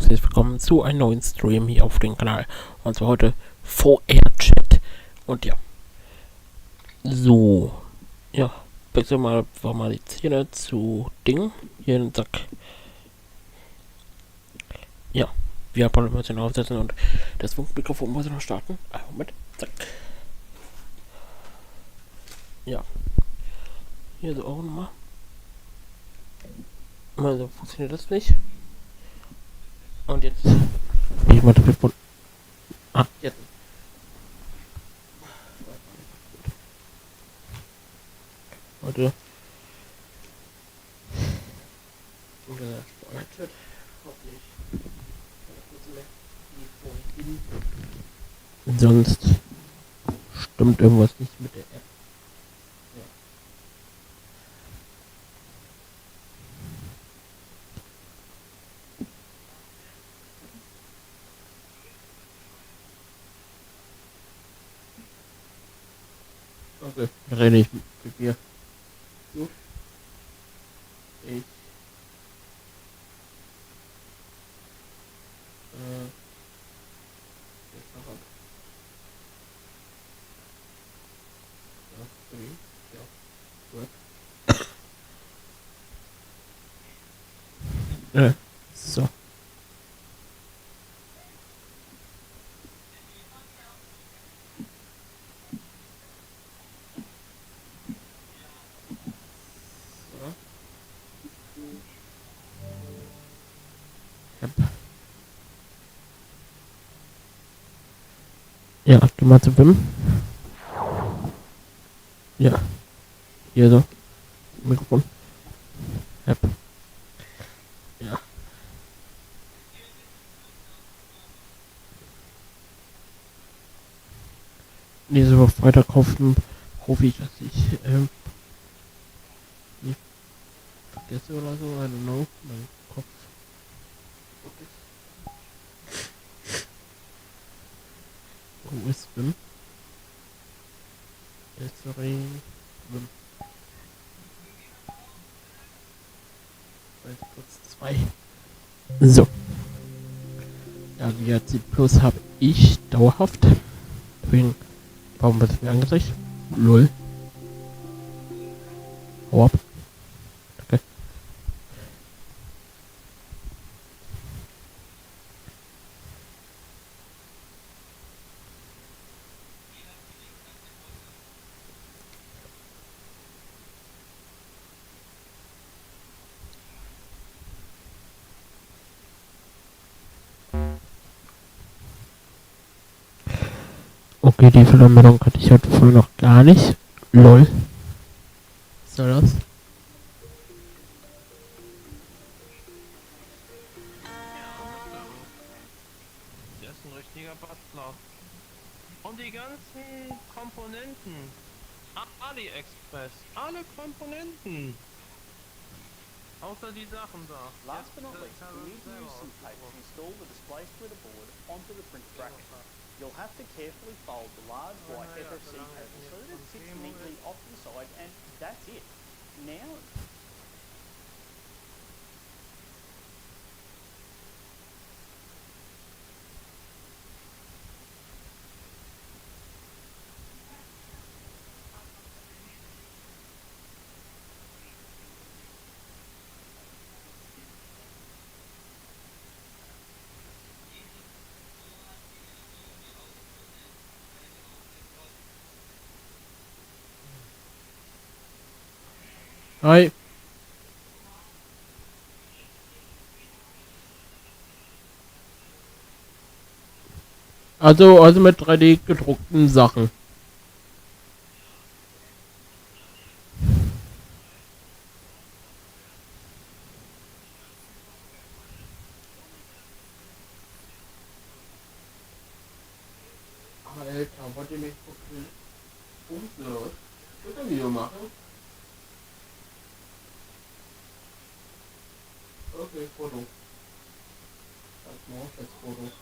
herzlich willkommen zu einem neuen Stream hier auf dem Kanal. Und zwar heute vrchat. Und ja, so, ja, wechseln wir mal die Zähne zu Ding. Hier in den Sack. Ja, wir haben ein bisschen aufsetzen und das Funkmikrofon muss noch starten. Moment, zack. Ja, hier so auch nochmal. Also funktioniert das nicht. Und jetzt. Ich mal Telefon. Ah, jetzt. Warte. Oder Fortnite. Hoffentlich. Sonst stimmt irgendwas nicht mit der App. Ja. Okay, dann rede ich mit mir. Gut. Ich. Jetzt noch ab. Ja, gut. So. Yep. Ja, geh mal zu Wim. Ja, hier so. Mikrofon. Yep. Ja. Nächste Woche Freitag hoffe ich, dass ich nicht vergesse oder so. I don't know. Mein Kopf. Wo ist Wim? Sorry. Wim. Kurz 2. So. Ja, VRC Plus habe ich dauerhaft. Deswegen, warum wird es mir angezeigt? Lol. Hau ab. Okay. Okay, die Verlängerung hatte ich heute voll noch gar nicht. Lol. Was soll das? Der ist ein richtiger Bastler. Und die ganzen Komponenten. AliExpress. Alle Komponenten. Außer die Sachen da. Last but not least, we need to use some tape to install the display splitter board onto the print bracket. You'll have to carefully fold the large white FFC cable so that it sits neatly off to the side, and that's it. Now, Hi. Also mit 3D gedruckten Sachen. Alter, wollt ihr mich umlos? Ich will ein Video machen. Okay, Foto. Das mal das Foto.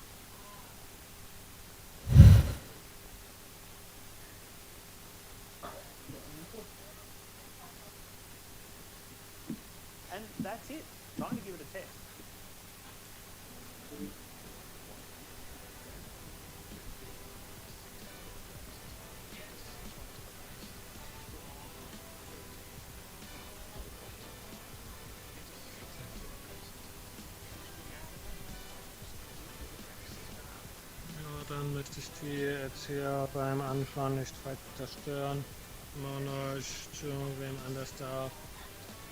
and that's it. Time to give it a test. damit ich die jetzt hier beim Anfahren nicht weiter stören. Immer nur zu irgendwem anders da.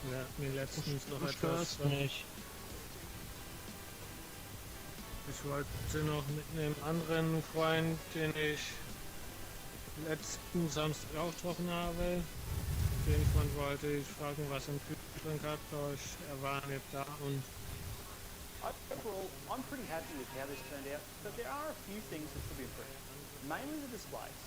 Wir hatten mir letztens noch Du etwas. störst mich. Ich wollte noch mit einem anderen Freund, den ich letzten Samstag auch getroffen habe, den Freund wollte ich fragen, was er im Kühlschrank hat, aber er war nicht da und Overall, I'm pretty happy with how this turned out, but there are a few things that could be improved. Mainly the displays.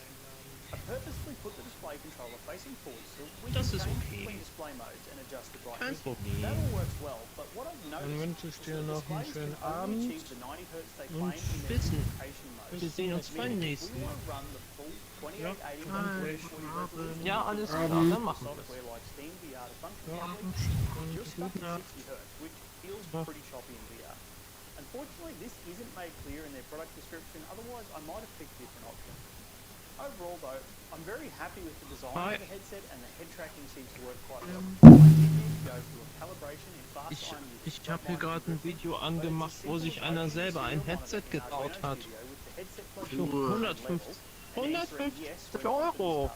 I purposely put the display controller facing forward so we can Das ist change okay. between display modes and adjust the Kein brightness. Problem. That all works well, but what I've dann noticed wünsche ich is dir that noch einen displays schönen can only Abend achieve the 90 Hz they und claim in their Wissen. communication mode. Wir sehen uns beim Meaning, if nächsten we Mal. want to run the full Ja, 2880 danke. 140 resolution, Ja, alles klar, Abend. dann machen wir es. software like Steam VR to function Ja, properly, und you're stuck guten at Abend. 60 Hz, which feels Ja. pretty choppy in VR. Unfortunately, this isn't made clear in their product description, otherwise I might have picked a different option. Overall though, I'm very happy with the design Hi. of the headset and the head tracking seems to work quite well. I did need to go through a calibration in fast Ich, iron with ich habe hier gerade ein Video angemacht, wo sich einer selber ein Headset gebaut hat. Für 150 Euro.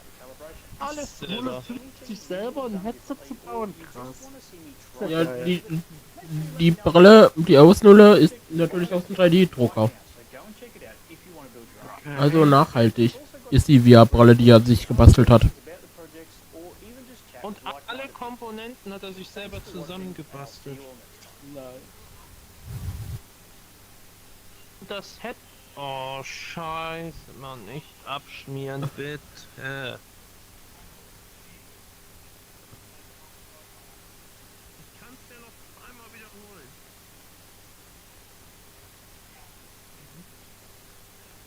Alles selber. Sich selber ein Headset zu bauen, krass. Ja, die Brille, die Ausnulle ist natürlich aus dem 3D-Drucker. Also nachhaltig ist die VR-Brille, die er sich gebastelt hat. Und alle Komponenten hat er sich selber zusammengebastelt. Und das Head... Oh, scheiße, Mann, nicht abschmieren, bitte. Ich kann's ja noch einmal wiederholen.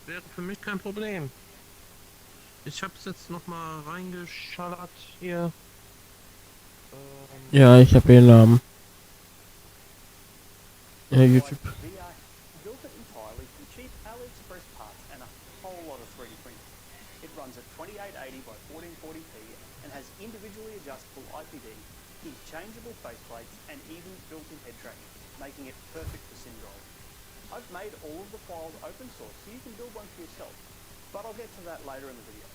Wäre für mich kein Problem. Ich hab's jetzt noch mal reingeschallert hier. Ja, ich habe den Namen. Ja, YouTube. VR built it entirely from cheap AliExpress parts and a whole lot of 3D printing. It runs at 2880 by 1440p and has individually adjustable IPD, interchangeable faceplates and even built-in head tracking, making it perfect for SimDrive. I've made all of the files open source so you can build one for yourself, but I'll get to that later in the video.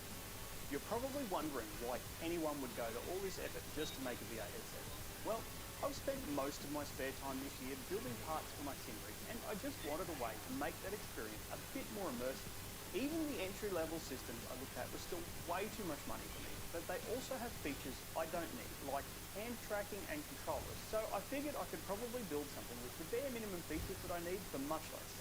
You're probably wondering why anyone would go to all this effort just to make a VR headset. Well, I've spent most of my spare time this year building parts for my sim rig, and I just wanted a way to make that experience a bit more immersive. Even the entry-level systems I looked at were still way too much money for me, but they also have features I don't need, like hand tracking and controllers, so I figured I could probably build something with the bare minimum features that I need for much less.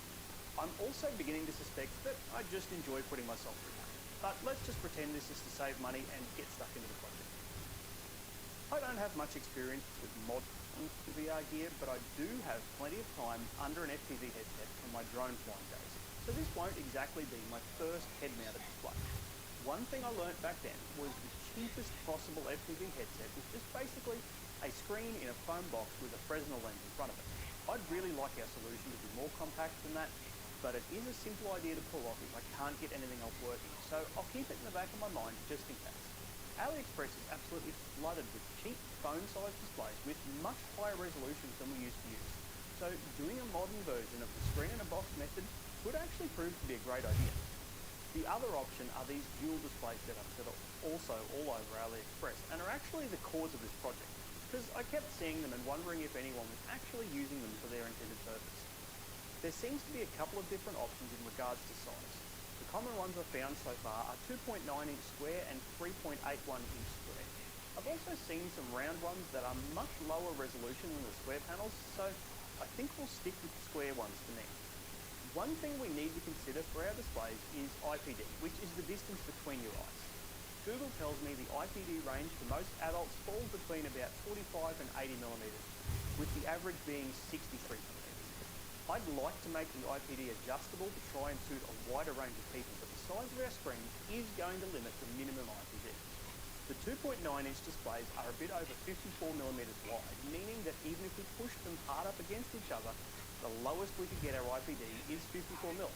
I'm also beginning to suspect that I just enjoy putting myself through pain, but let's just pretend this is to save money and get stuck into the project. I don't have much experience with modern VR gear, but I do have plenty of time under an FPV headset from my drone flying days, so this won't exactly be my first head-mounted display. One thing I learnt back then was the cheapest possible FPV headset was just basically a screen in a foam box with a Fresnel lens in front of it. I'd really like our solution to be more compact than that, but it is a simple idea to pull off if I can't get anything else working, so I'll keep it in the back of my mind just in case. AliExpress is absolutely flooded with cheap phone-sized displays with much higher resolutions than we used to use. So doing a modern version of the screen-in-a-box method could actually prove to be a great idea. The other option are these dual display setups that are also all over AliExpress and are actually the cause of this project, because I kept seeing them and wondering if anyone was actually using them for their intended purpose. There seems to be a couple of different options in regards to size. The common ones I've found so far are 2.9 inch square and 3.81 inch square. I've also seen some round ones that are much lower resolution than the square panels, so I think we'll stick with the square ones for now. One thing we need to consider for our displays is IPD, which is the distance between your eyes. Google tells me the IPD range for most adults falls between about 45 and 80 millimeters, with the average being 63 millimeters. I'd like to make the IPD adjustable to try and suit a wider range of people, but the size of our screens is going to limit the minimum IPD. The 2.9 inch displays are a bit over 54 millimeters wide, meaning that even if we push them hard up against each other, the lowest we could get our IPD is 54 mil,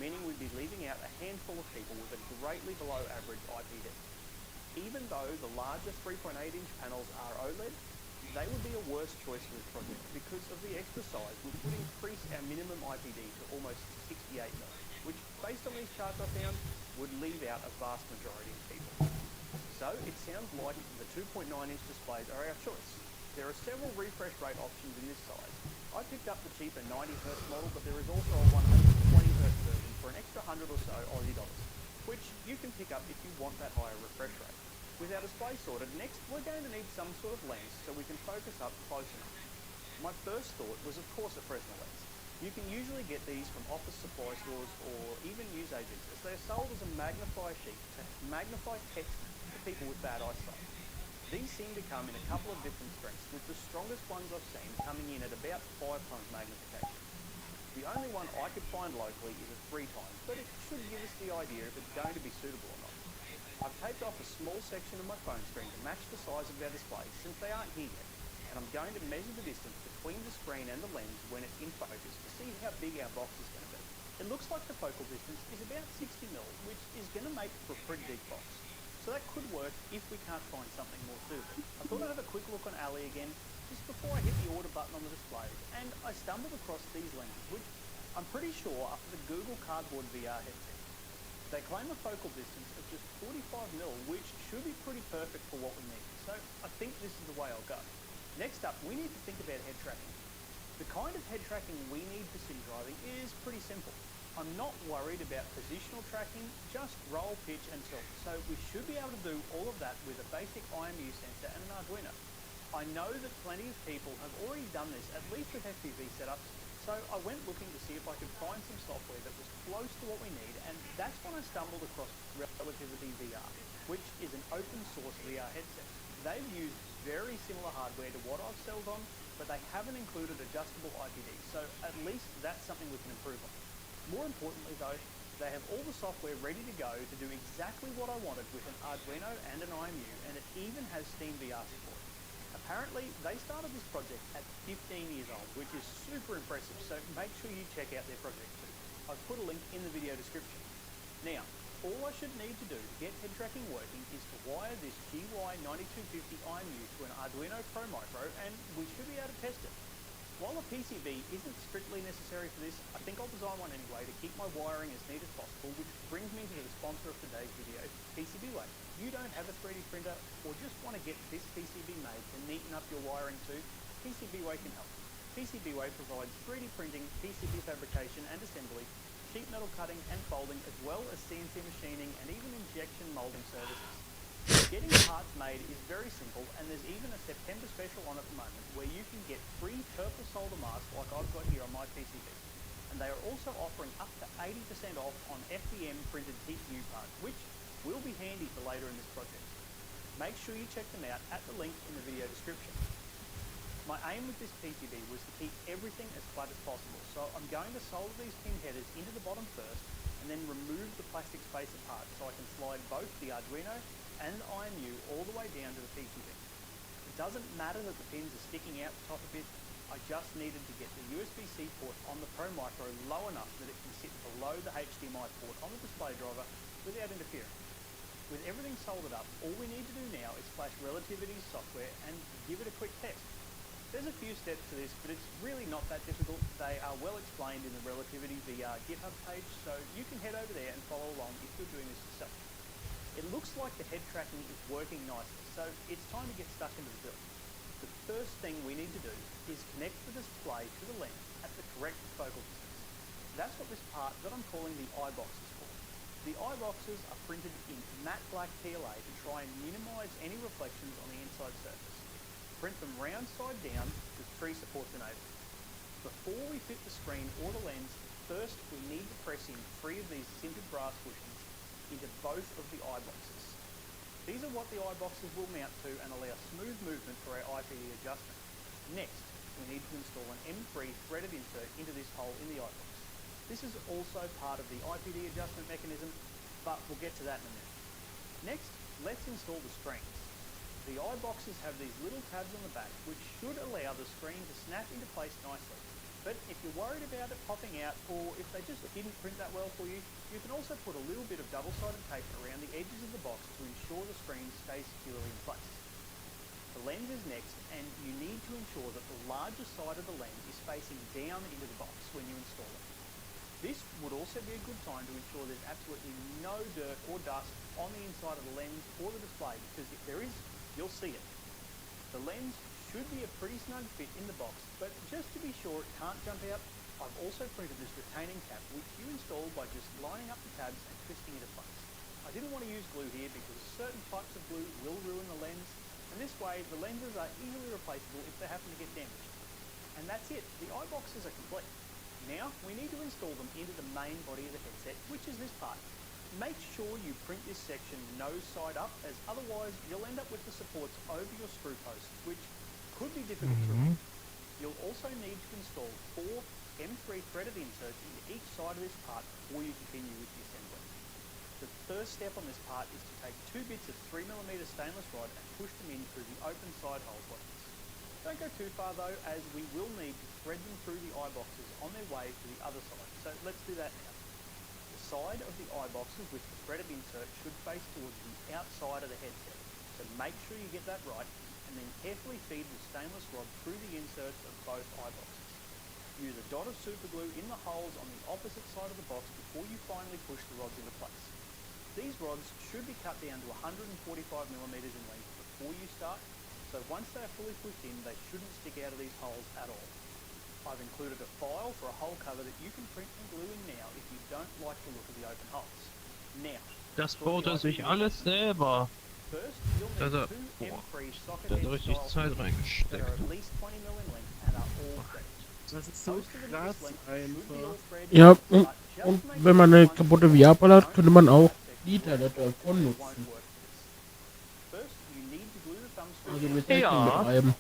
meaning we'd be leaving out a handful of people with a greatly below average IPD. Even though the larger 3.8 inch panels are OLED, they would be a worse choice for this project because of the extra size, which would increase our minimum IPD to almost 68 mil. which, based on these charts I found, would leave out a vast majority of people. So it sounds like the 2.9-inch displays are our choice. There are several refresh rate options in this size. I picked up the cheaper 90Hz model, but there is also a 120Hz version for an extra 100 or so Aussie dollars, which you can pick up if you want that higher refresh rate. With our display sorted, next we're going to need some sort of lens so we can focus up close enough. My first thought was of course a Fresnel lens. You can usually get these from office supply stores or even newsagents, as they are sold as a magnifier sheet to magnify text for people with bad eyesight. These seem to come in a couple of different strengths, with the strongest ones I've seen coming in at about 5 times magnification. The only one I could find locally is a 3 times, but it should give us the idea if it's going to be suitable or not. I've taped off a small section of my phone screen to match the size of our display since they aren't here yet, and I'm going to measure the distance between the screen and the lens when it's in focus to see how big our box is going to be. It looks like the focal distance is about 60mm, which is going to make for a pretty big box. So that could work if we can't find something more suitable. I thought I'd have a quick look on Ali again, just before I hit the order button on the displays, and I stumbled across these lenses, which I'm pretty sure are for the Google Cardboard VR headset. They claim a focal distance of just 45mm, which should be pretty perfect for what we need. So I think this is the way I'll go. Next up, we need to think about head tracking. The kind of head tracking we need for city driving is pretty simple. I'm not worried about positional tracking, just roll, pitch and tilt. So we should be able to do all of that with a basic IMU sensor and an Arduino. I know that plenty of people have already done this, at least with FPV setups, so I went looking to see if I could find some software that was close to what we need, and that's when I stumbled across Relativity VR, which is an open source VR headset. They've used very similar hardware to what I've sold on, but they haven't included adjustable IPD, so at least that's something we can improve on. More importantly though, they have all the software ready to go to do exactly what I wanted with an Arduino and an IMU, and it even has Steam VR support. Apparently, they started this project at 15 years old, which is super impressive, so make sure you check out their project too. I've put a link in the video description. Now, all I should need to do to get head tracking working is to wire this GY9250 IMU to an Arduino Pro Micro, and we should be able to test it. While a PCB isn't strictly necessary for this, I think I'll design one anyway to keep my wiring as neat as possible, which brings me to the sponsor of today's video, PCBWay. If you don't have a 3D printer or just want to get this PCB made to neaten up your wiring too, PCBWay can help. PCBWay provides 3D printing, PCB fabrication and assembly, sheet metal cutting and folding, as well as CNC machining and even injection molding services. Getting parts made is very simple, and there's even a September special on at the moment where you can get free purple solder masks like I've got here on my PCB. And they are also offering up to 80% off on FDM printed TPU parts, which will be handy for later in this project. Make sure you check them out at the link in the video description. My aim with this PCB was to keep everything as flat as possible, so I'm going to solder these pin headers into the bottom first, and then remove the plastic spacer part so I can slide both the Arduino and the IMU all the way down to the PCB. It doesn't matter that the pins are sticking out the top a bit, I just needed to get the USB-C port on the Pro Micro low enough that it can sit below the HDMI port on the display driver without interfering. With everything soldered up, all we need to do now is flash Relativity's software and give it a quick test. There's a few steps to this, but it's really not that difficult. They are well explained in the Relativity VR GitHub page, so you can head over there and follow along if you're doing this yourself. It looks like the head tracking is working nicely, so it's time to get stuck into the build. The first thing we need to do is connect the display to the lens at the correct focal distance. That's what this part that I'm calling the eye box is for. The eye boxes are printed in matte black PLA to try and minimise any reflections on the inside surface. Print them round side down with tree supports enabled. Before we fit the screen or the lens, first we need to press in 3 of these sintered brass bushings into both of the eye boxes. These are what the eye boxes will mount to and allow smooth movement for our IPD adjustment. Next, we need to install an M3 threaded insert into this hole in the eye box. This is also part of the IPD adjustment mechanism, but we'll get to that in a minute. Next, let's install the screens. The eye boxes have these little tabs on the back, which should allow the screen to snap into place nicely. But if you're worried about it popping out, or if they just didn't print that well for you, you can also put a little bit of double-sided tape around the edges of the box to ensure the screen stays securely in place. The lens is next, and you need to ensure that the larger side of the lens is facing down into the box when you install it. This would also be a good time to ensure there's absolutely no dirt or dust on the inside of the lens or the display, because if there is, you'll see it. The lens should be a pretty snug fit in the box, but just to be sure it can't jump out, I've also printed this retaining cap, which you install by just lining up the tabs and twisting it in place. I didn't want to use glue here because certain types of glue will ruin the lens, and this way the lenses are easily replaceable if they happen to get damaged. And that's it, the eye boxes are complete. Now we need to install them into the main body of the headset, which is this part. Make sure you print this section nose side up, as otherwise you'll end up with the supports over your screw posts, which could be difficult to remove. You'll also need to install 4 M3 threaded inserts into each side of this part before you continue with the assembly. The first step on this part is to take 2 bits of 3mm stainless rod and push them in through the open side holes like this. Don't go too far though, as we will need to thread them through the eye boxes on their way to the other side, so let's do that now. The side of the eye boxes with the threaded insert should face towards the outside of the headset, so make sure you get that right, and then carefully feed the stainless rod through the inserts of both eye boxes. Use a dot of super glue in the holes on the opposite side of the box before you finally push the rods into place. These rods should be cut down to 145mm in length before you start, so once they are fully pushed in, they shouldn't stick out of these holes at all. I've included a file for a hole cover that you can print and glue in now if you don't like the look of the open holes. Now, Das baut er sich alles selber. first you'll Also, need 2 M3 socket Da hat head er richtig style Zeit screws that reingesteckt. are at least 20mm in length and are all threaded. Das ist so Most of them krass this length should be all einfach. threaded, Ja, but just und make wenn man sure eine the kaputte ones VR-Brille hat, don't könnte man auch have die section Teile davon won't nutzen. work for this. First, you need to glue the thumb screw Also down. Recycling Ja. betreiben.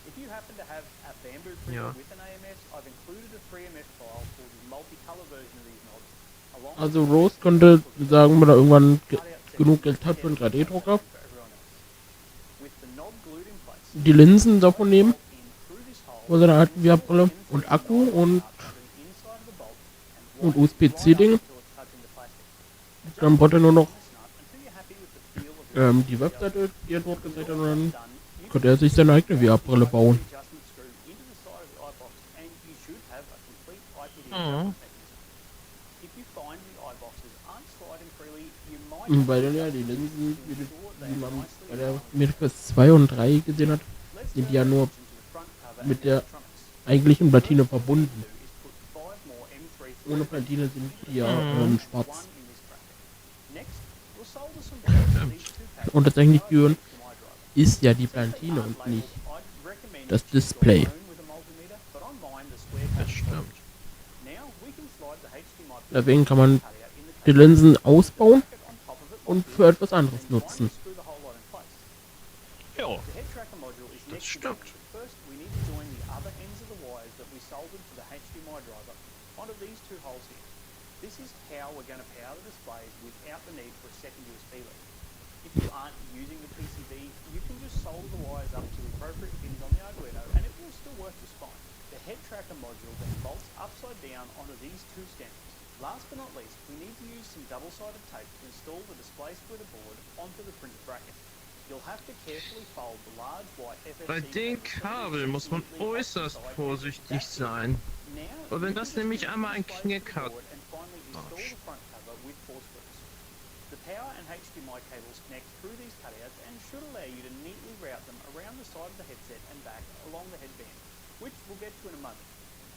If you happen to have a bamboo printer Ja. with an AMS, I've included a 3MF file for the multicolor version of these knobs. along with Also the Rose section könnte for the sagen, wenn er irgendwann cutout section genug Geld hat für einen for 3D-Drucker, everyone else. With the knob glued in place, die Linsen davon nehmen, bolt in through this hole wo seine alten and VR-Brille install the und M3 Akku knob und, part under the inside of the bolt and und wind it right USB-C-Ding. up until it's touching the plastic. Dann braucht er nur noch Adjust until you're happy with the feel of your die Webseite, die er dort gezeigt hat, und dann done. You könnte er sich seine eigene VR-Brille bauen. adjustment screw into the side of the eye box, and you should have a complete IPD Mhm. adjustment mechanism. If you find the eye boxes aren't sliding freely, you might Weil dann ja adjust die the Linsen, to wie ensure they man are bei nicely der aligned. Miracles 2 und 3 gesehen hat, Let's sind turn die ja our nur attention to the front cover mit and der electronics. eigentlichen Platine First, what we verbunden. need to do is put 5 more M3 Ohne threaded Platine sind die ja one schwarz. in this bracket. Next, we'll solder some bolts to these two pads Und das eigentliche to Gehirn the HDMI driver. ist ja die Since they Platine aren't und labeled, nicht I'd recommend das you choose Display. your own with a multimeter, but on mine the square Das cut stimmt. Now we can slide the HDMI Deswegen kann man cutout in the die case. Linsen ausbauen Bracket on top of it und like für this, etwas anderes and finally nutzen. screw the whole lot in place. Ja. The head tracker module is next to stimmt. the end. First, we need to join the other ends of the wires that we soldered to the HDMI driver onto these two holes here. This is how we're going to power the displays without the need for a second USB lead. If you aren't using the PCB, you can just solder the wires up to the appropriate pins on the Arduino and it will still work just fine. The head tracker module then bolts upside down onto these two stems. Last but not least, we need to use some double-sided tape to install the display splitter board onto the printed bracket. You'll have to carefully fold the large white FFC Bei den Kabel muss man äußerst vorsichtig sein. Weil wenn das nämlich einmal einen Knick hat. The power and HDMI cables connect through these cutouts and should allow you to neatly route them around the side of the headset and back along the headband, which we'll get to in a moment.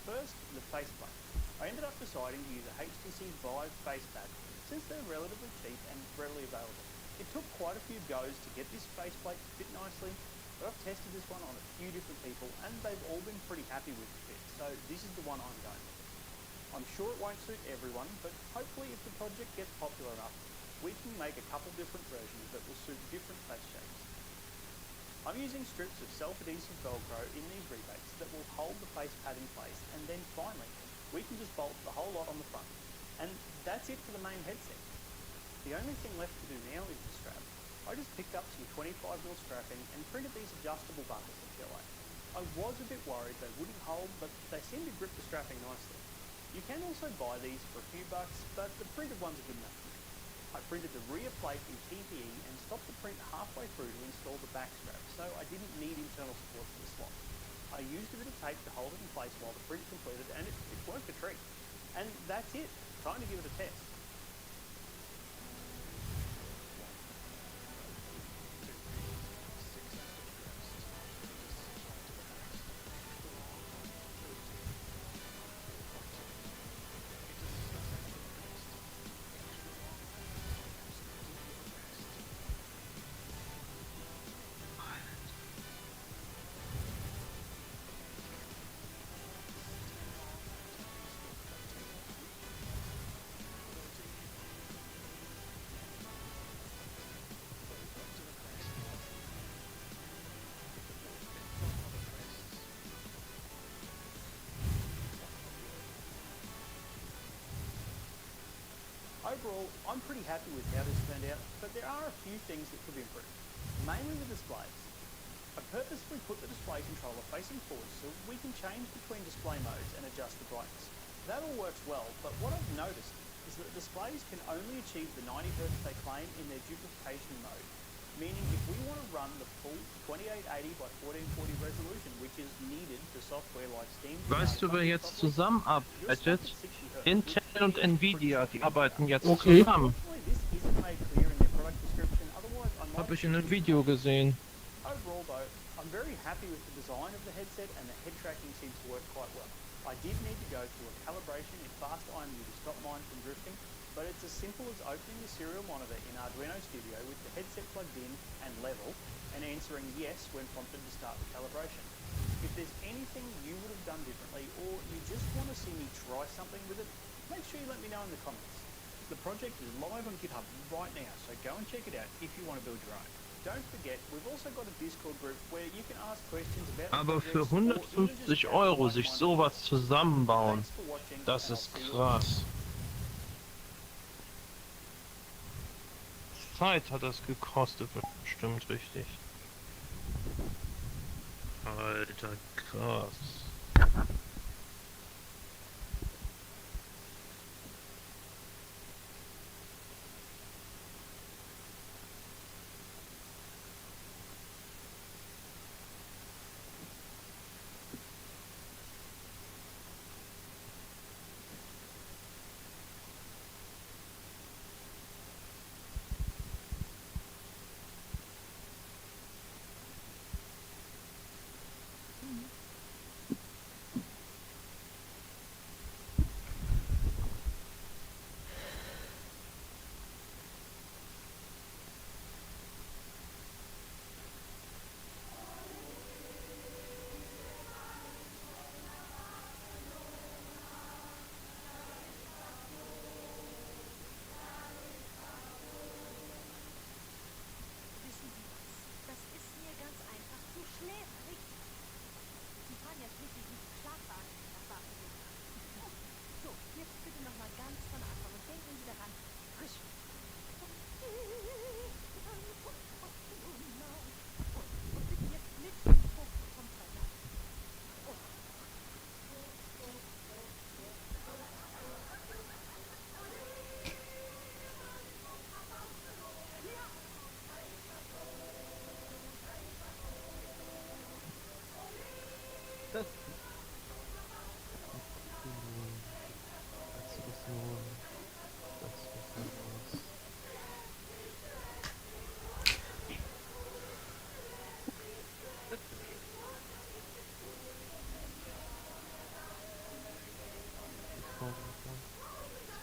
First, the faceplate. I ended up deciding to use a HTC Vive facepad since they're relatively cheap and readily available. It took quite a few goes to get this faceplate to fit nicely, but I've tested this one on a few different people and they've all been pretty happy with the fit, so this is the one I'm going with. I'm sure it won't suit everyone, but hopefully if the project gets popular enough, we can make a couple different versions that will suit different face shapes. I'm using strips of self-adhesive Velcro in these rebates that will hold the face pad in place, and then finally, we can just bolt the whole lot on the front. And that's it for the main headset. The only thing left to do now is the strap. I just picked up some 25mm strapping and printed these adjustable buckles at PLA. I was a bit worried they wouldn't hold, but they seem to grip the strapping nicely. You can also buy these for a few bucks, but the printed ones are good enough for me. I printed the rear plate in TPE and stopped the print halfway through to install the back strap, so I didn't need internal support for the slot. I used a bit of tape to hold it in place while the print completed, and it worked a treat. And that's it. Time to give it a test. Overall, I'm pretty happy with how this turned out, but there are a few things that could be improved, mainly the displays. I purposefully put the display controller facing forward so we can change between display modes and adjust the brightness. That all works well, but what I've noticed is that displays can only achieve the 90Hz they claim in their duplication mode, meaning if we want to run the full 2880 by 1440 resolution, which is needed for software like Steam. Weißt du, wer jetzt zusammenarbeitet? Intel und Nvidia, die arbeiten jetzt Okay. zusammen. Habe ich in einem Video gesehen. Overall though, I'm very happy with the design of the headset and the head tracking seems to work quite well. I did need to go through a calibration in fast IMU to stop mine from drifting, but it's as simple as opening the serial monitor in Arduino Studio with the headset plugged in and level, and answering yes when prompted to start the calibration. If there's anything you would have done differently, or you just want to see me try something with it, make sure you let me know in the comments. The project is live on GitHub right now, so go and check it out if you want to build your own. Don't forget, we've also got a Discord group where you can ask questions about the Aber für projects, or even just 150 Euro chat sich with sowas zusammenbauen, Thanks for watching, das and I'll ist see you krass. Zeit hat das gekostet, bestimmt richtig. Alter, krass. Wissen Sie was? Das ist mir ganz einfach zu schläfrig. Sie fahren ja schließlich nicht Schlafwagen nach Barcelona. So, jetzt bitte nochmal ganz von Anfang und denken Sie daran, frisch. Und bitte jetzt mit dem Fokus vom Verlauf. Das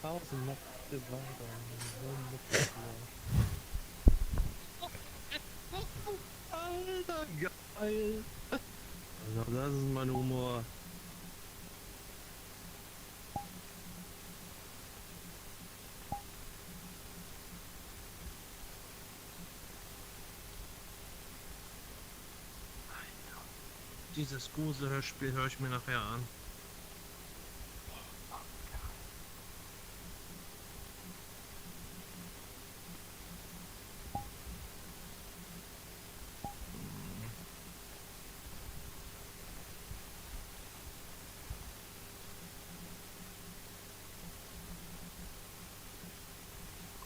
Tausend Nächte Alter, geil! Also das ist mein Humor. Alter. Dieses Gruselhörspiel höre ich mir nachher an.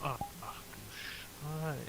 Ach du Scheiße.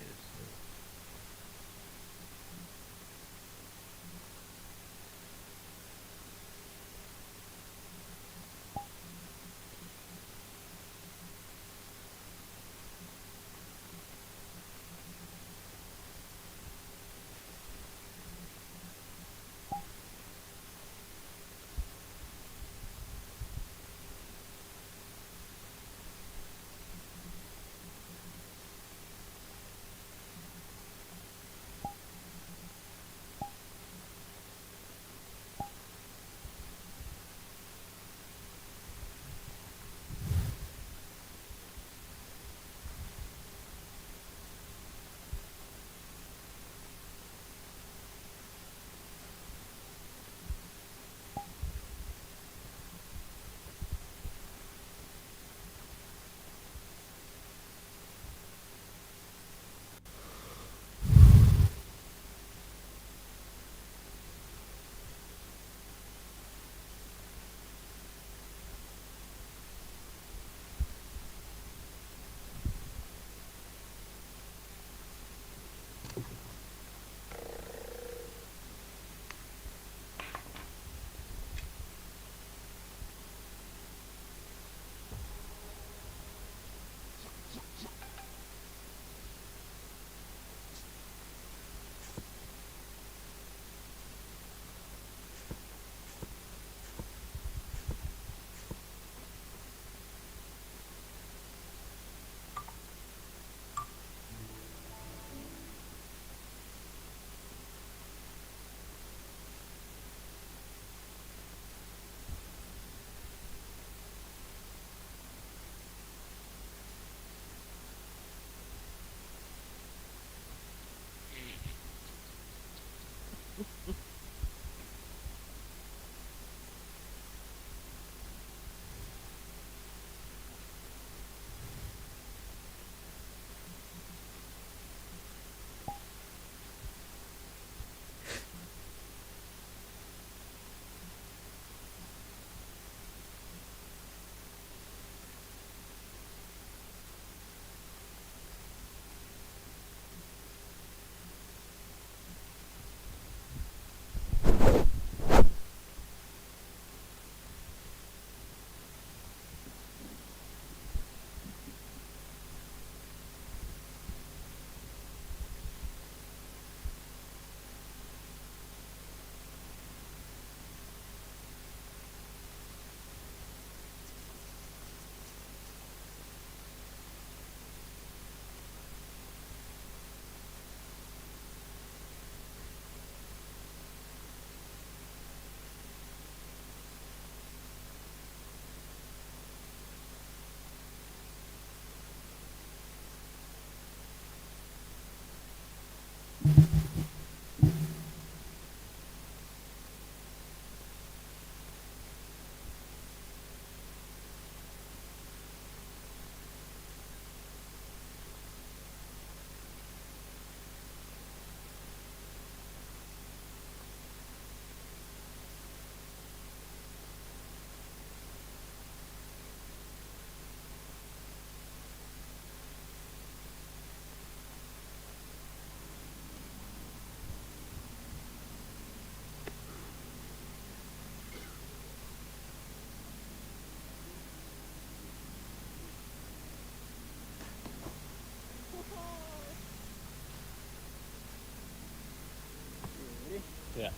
Ja.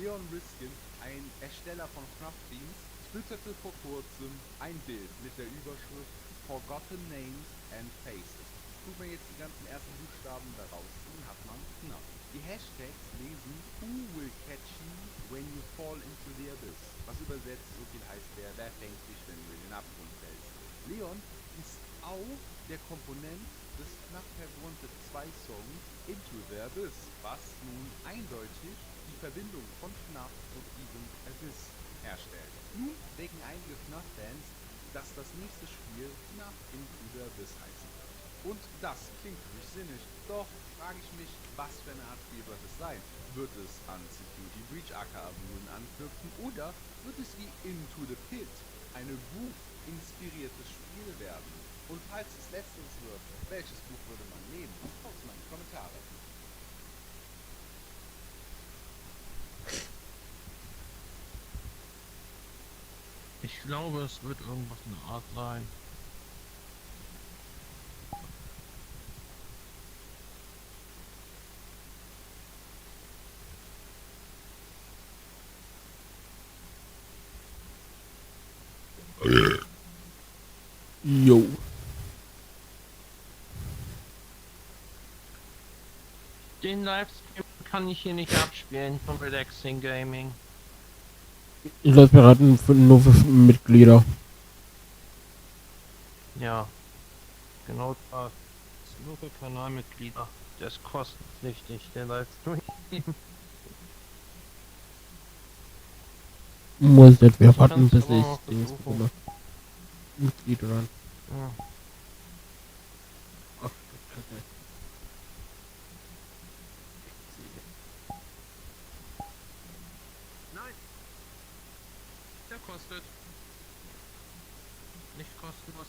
Leon Riskin, ein Ersteller von Knappbeans, twitterte vor kurzem ein Bild mit der Überschrift Forgotten Names and Faces. Tut man jetzt die ganzen ersten Buchstaben da rausziehen, hat man Knapp. Die Hashtags lesen Who will catch you when you fall into the abyss? Was übersetzt so viel heißt, wer fängt dich, wenn du in den Abgrund fällst. Leon ist auch der Komponent des Knapp Have Wanted 2 Songs Into the Abyss, was nun eindeutig die Verbindung von Knapp und diesem Abyss herstellt. Nun denken einige Knapp-Fans, dass das nächste Spiel Knapp Into the Abyss heißen wird. Und das klingt für mich sinnig, doch frage ich mich, was für eine Art Spiel wird es sein? Wird es an Security Breach aka Rulen anknüpfen oder wird es wie Into the Pit eine Buch-inspiriertes Spiel werden? Und falls es letzteres wird, welches Buch würde man nehmen? Schreibt es mal in die Kommentare. Ich glaube, es wird irgendwas in der Art sein. Jo. Den Livestream kann ich hier nicht abspielen von Relaxing Gaming. Ich lasse mir raten, nur für Mitglieder. Ja, genau das. Ist nur für Kanalmitglieder. Der ist kostenpflichtig, der Livestream. Muss jetzt wieder Ich warten, kann's bis aber ich noch Dings versuchen. bekomme. Mitglied ran. Ja. Ach, Kacke. Nein! Der kostet. Nicht kostenlos.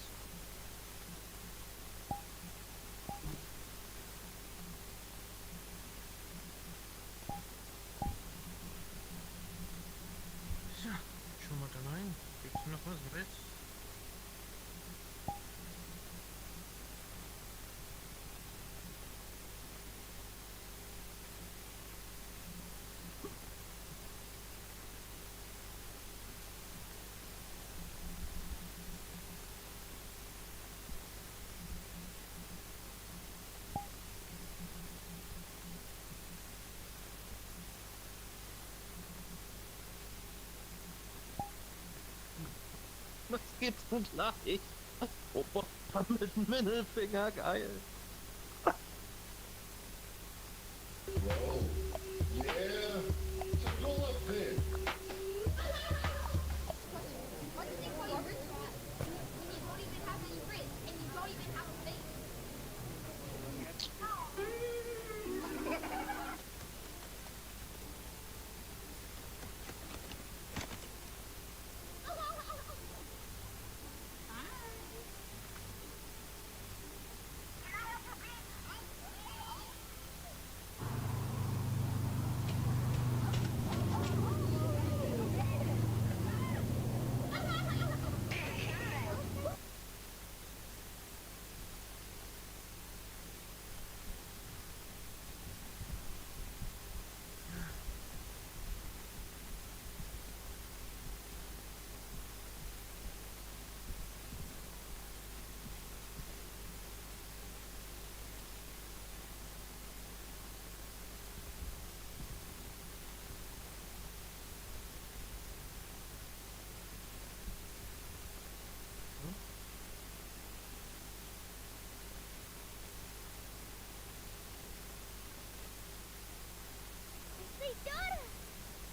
Tja, schon mal da rein. Gibt's noch was Neues? Was gibt's denn gleich? Roboter mit dem Mittelfinger, geil.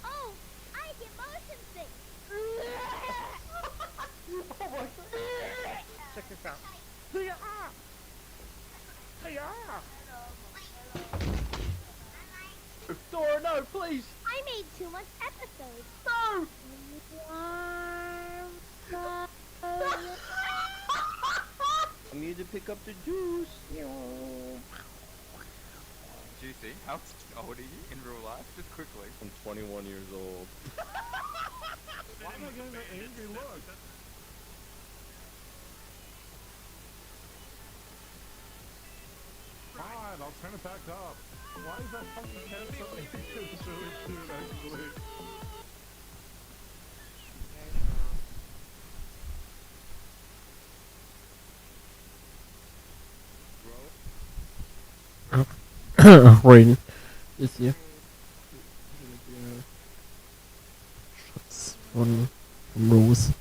Oh, I get motion sick. Check this out. Door, no, please. I made too much episodes. No. I'm here to pick up the juice. Juicy, how old are you in real life? Just quickly. I'm 21 years old. Why am I getting that angry look? Fine, I'll turn it back up. Why is that fucking head so angry? It's really cute, actually. Rain ist hier. Schatz von Rose.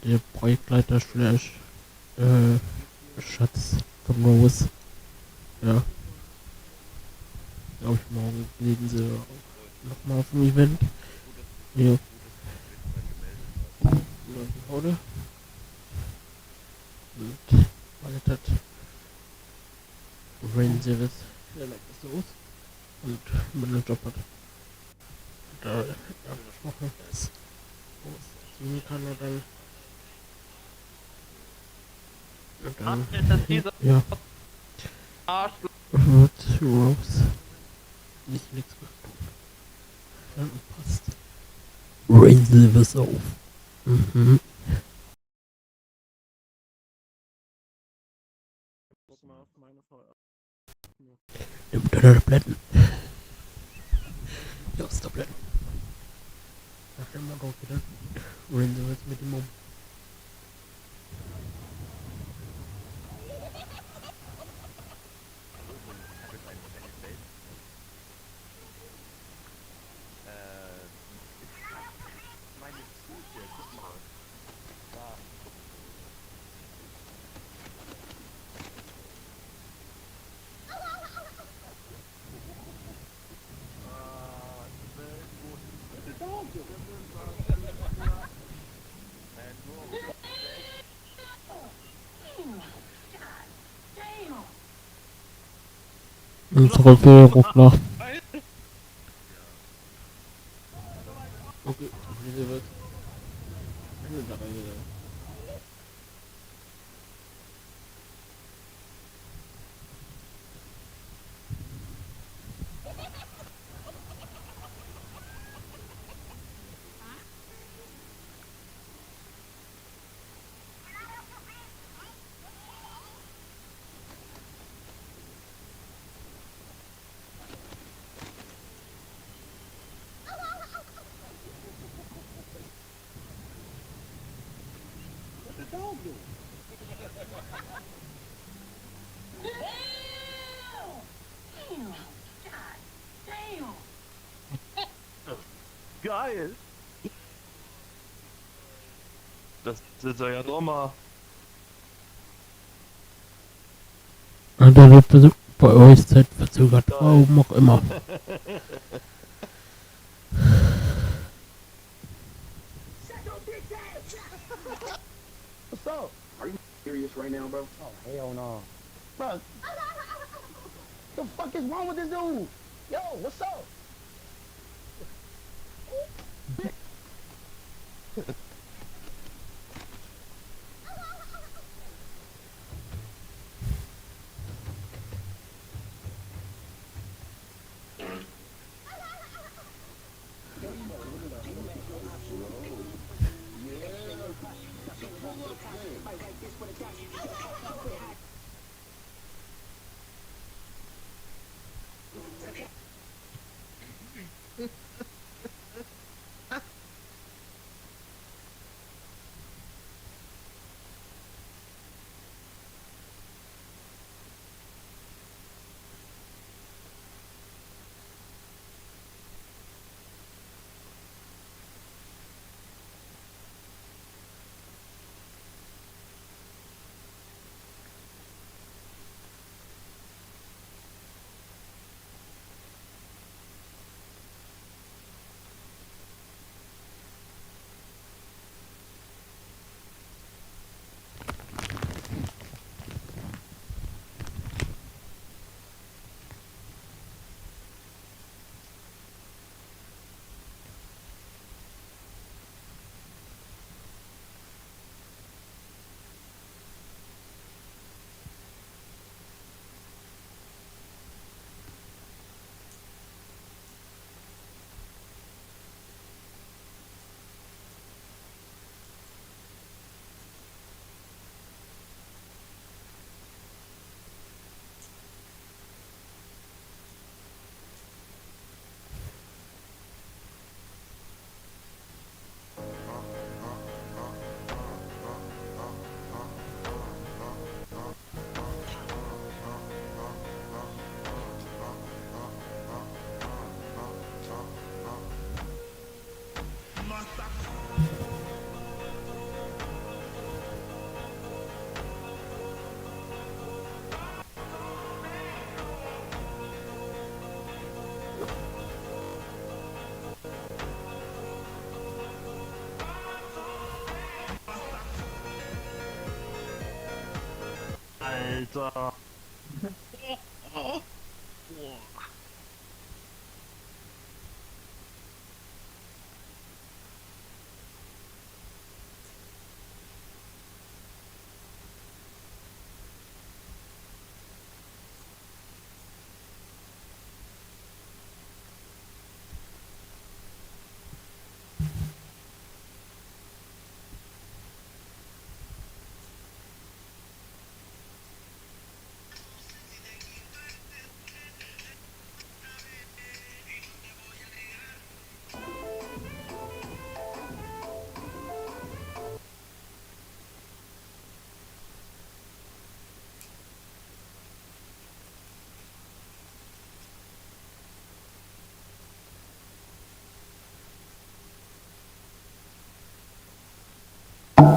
Der Projektleiter Slash Schatz von Rose. Ja. Glaube ich, morgen sehen sie nochmal auf dem Event. Hier. Heute. Und bald hat Rain Service so aus und meinen Job hat da abgesprochen, dass ich sehen kann und dann ja, wird Rose nicht nichts mehr tun. Dann passt Rain Service auf. Mhm. Guck mal auf meine Feuer. Du tabletten. Ja, tabletten. Ach, immer drauf wieder. Wohin soll es mit dem um? Ich habe jetzt eine Welt. Ist meine Psyche, guck mal. Da. Die Welt, wo ist nur um Unsere Fee ruft nach. Okay, diese wird. Eine Sache wieder. Geil! Das ist ja nochmal. Und der wird bei euch zeitverzögert. Warum auch immer. What's up? Are you serious right now, bro? Oh, hell no. Bro, the fuck is wrong with this dude? Yo, what's up? Alter. Boah,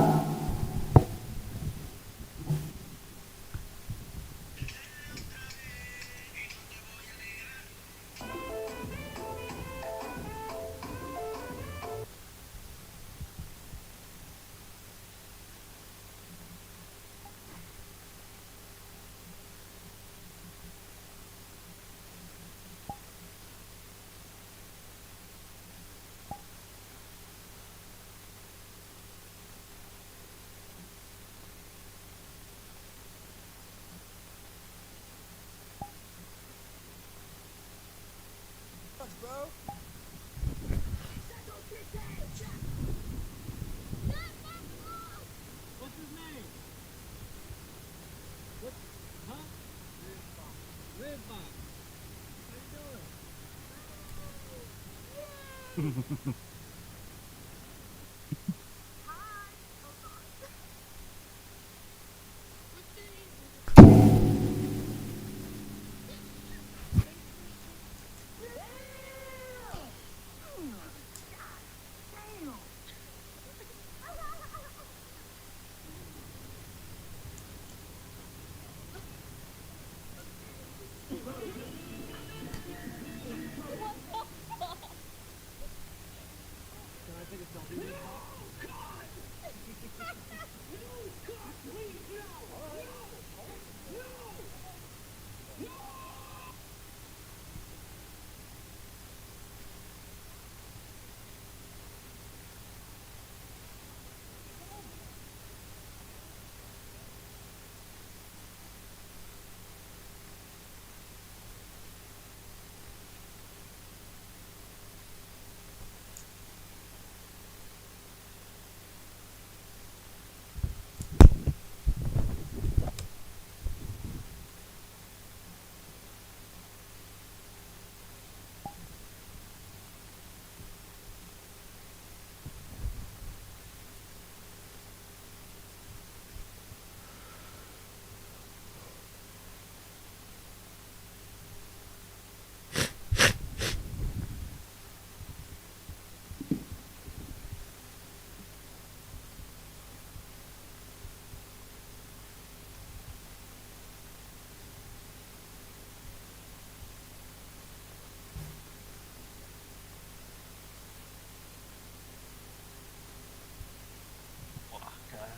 geil.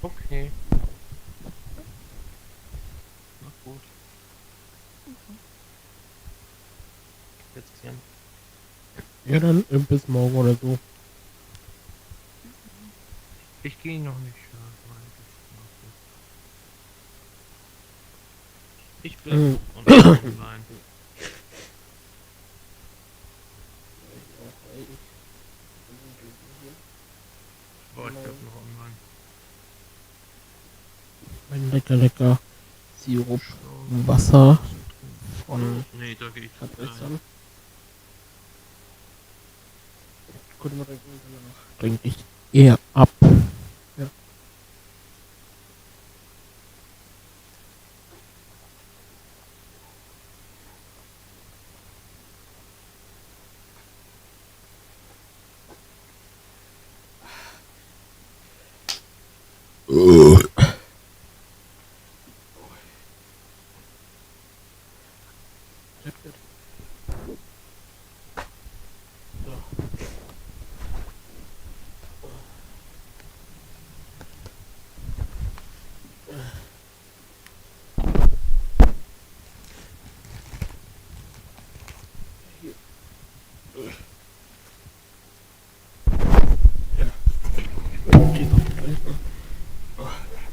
Okay. Na gut. Jetzt Jan. Ja, dann bis morgen oder so. Ich gehe noch nicht schlafen. Ich bleib Mhm. noch online. Boah, ich bleib noch online. Ein lecker Sirup, Wasser von Nee, da gehe ich nicht rein. Kapelsan. Gut, mal trinken, danach trinke ich eher ab. Ja.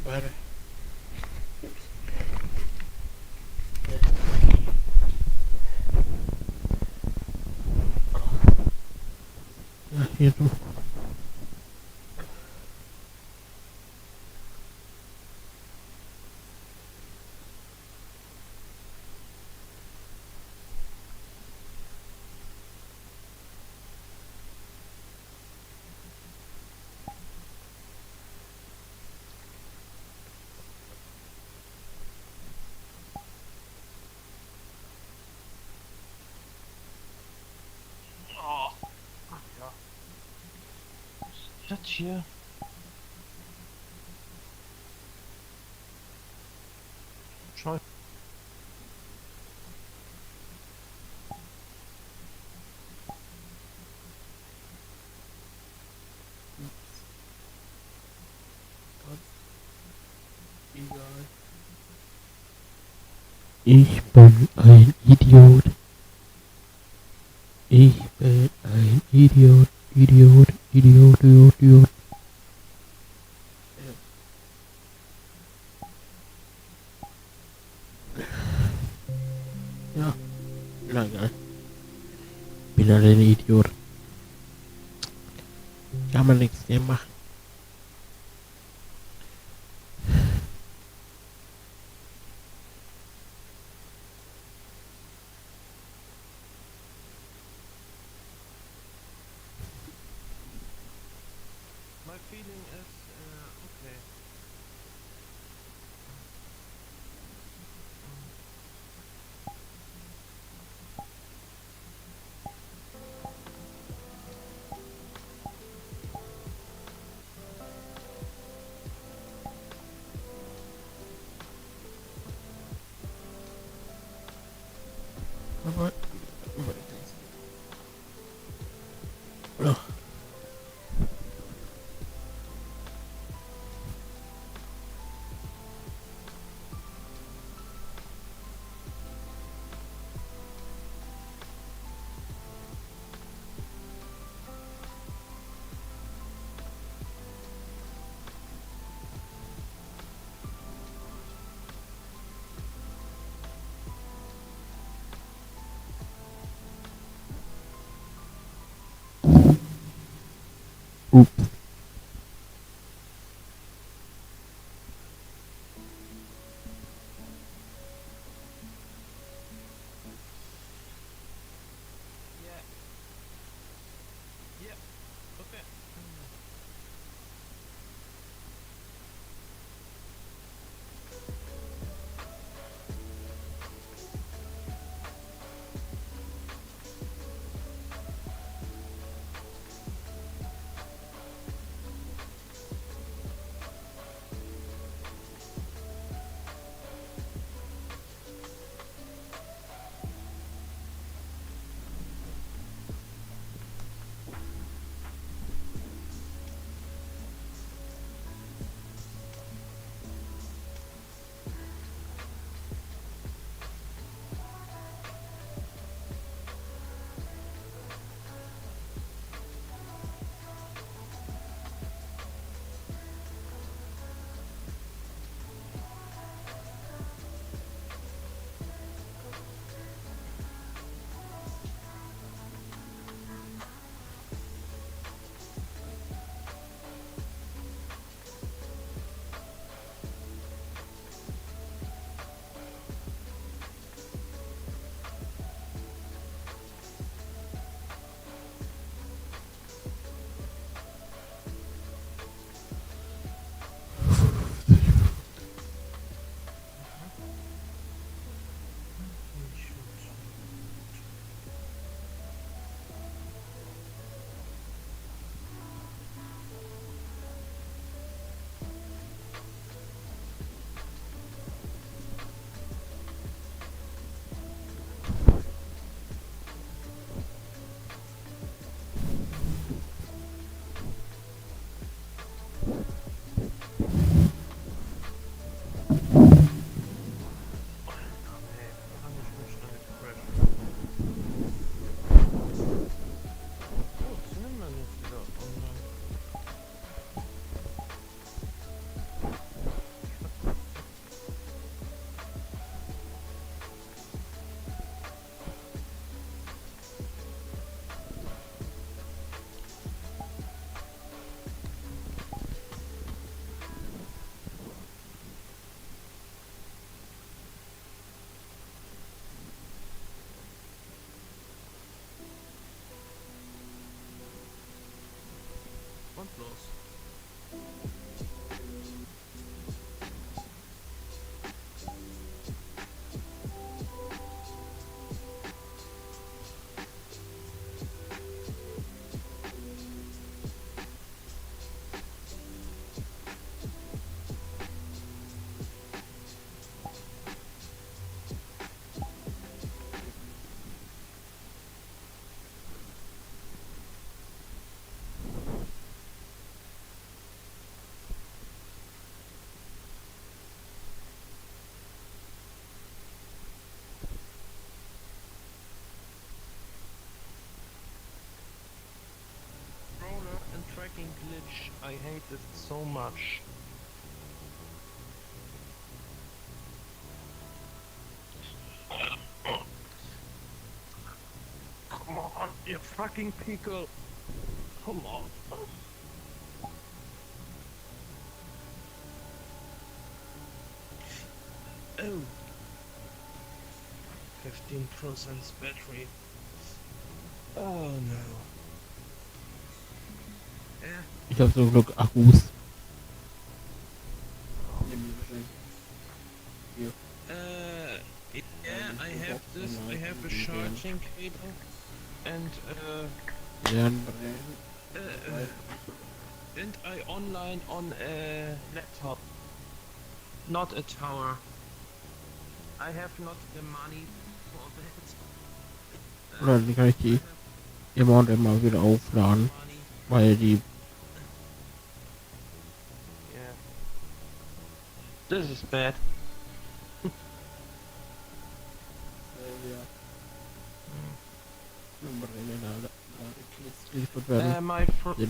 Beide. Ja, hier du. Das hier. Scheiße. Egal. Ich bin ein Idiot. Ich bin ein Idiot, Idiot, Idiot, Idiot, Idiot. Ja, na egal. Bin halt ein Idiot. Kann man nichts mehr machen. My feeling is, okay. Aber. Ja. Ups. Yeah. Yeah. Okay. los. Roller and tracking glitch. I hate it so much. Come on, you fucking pickle. Come on. Oh. 15% battery. Oh no. Yeah. Ich habe zum Glück Akkus. Yeah, I have this. I have a charging cable and and I online on a laptop, not a tower. I have not the money for that. Oder die kann ich die immer und immer wieder aufladen, Money. weil die Yeah. This is bad.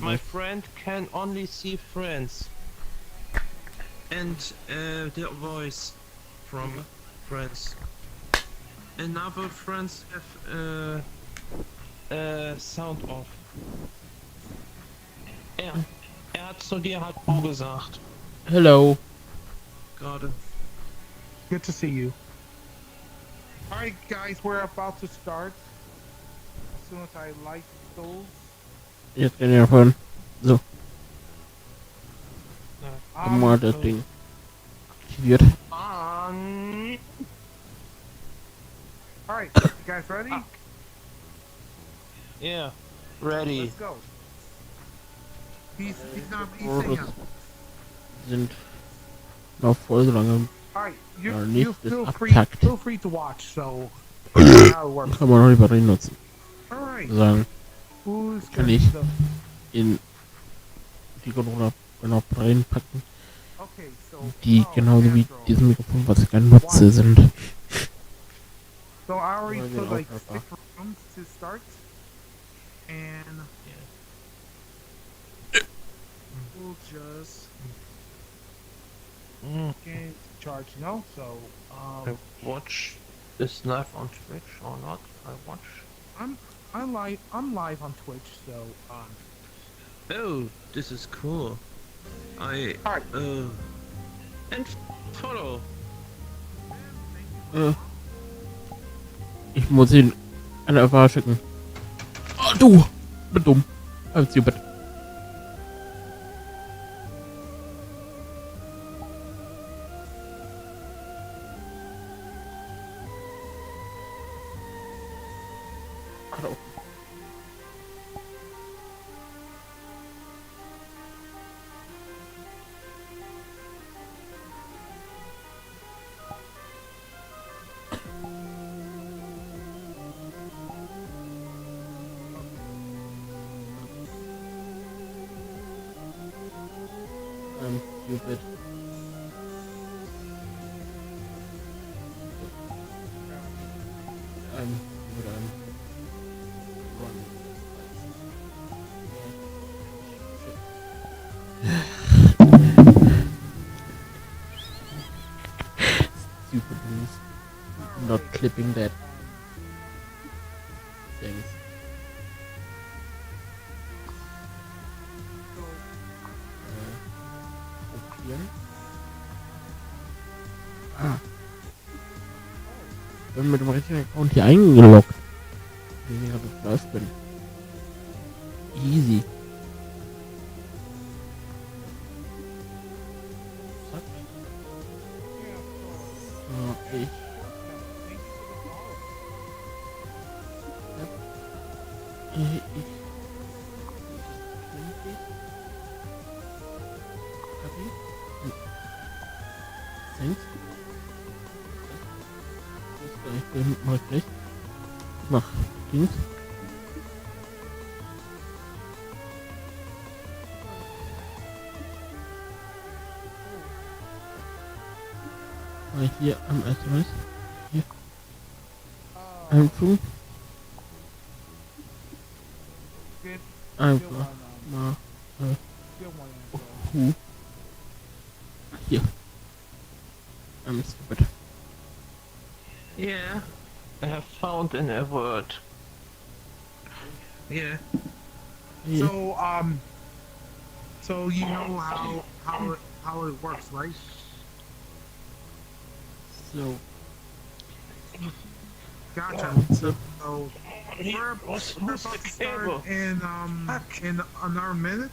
My friend can only see friends and their voice from friends. Another friends have sound off. Er hat zu dir halt auch gesagt. Hello. Gerade. Good to see you. Alright guys, we're about to start. As soon as I light those. Jetzt kann ich davon. So, haben wir das Ding aktiviert. Alright, you guys ready? Yeah, ready. Let's go. He's Oh, saying das sind noch voll so lange. Alright, Ja, you nächstes feel free to watch, so how it works. Kann man noch die Batterien nutzen. Alright. Sagen, Who's kann gonna ich the in die Corona genau reinpacken, Okay, so die genauso wie dieses Mikrofon, was ich gerne nutze, sind. So I already Well, put yeah, like okay. 6 rounds to start, and we'll just get charged, you know. So I watch this live on Twitch or not? I watch. I'm live on Twitch, so Oh, this is cool. I and follow. Ich muss ihn an der FA schicken. Oh, du! Bin dumm. I'm stupid. Hallo. I'm stupid. I'm stupid. I'm wrong. Stupid news. Not clipping that. Thanks. Kopieren. Ah. Ich bin mit dem richtigen Account hier eingeloggt. Wie ich gerade drauf bin. Easy. Mach Dings. Mal hier am SMS. Hier. Einfügen. Einfach mal. Hier. I'm stupid. Yeah, I have found in a word. Yeah. Hier. So you know how it works, right? So. Gotcha. So we're about to start in another minute.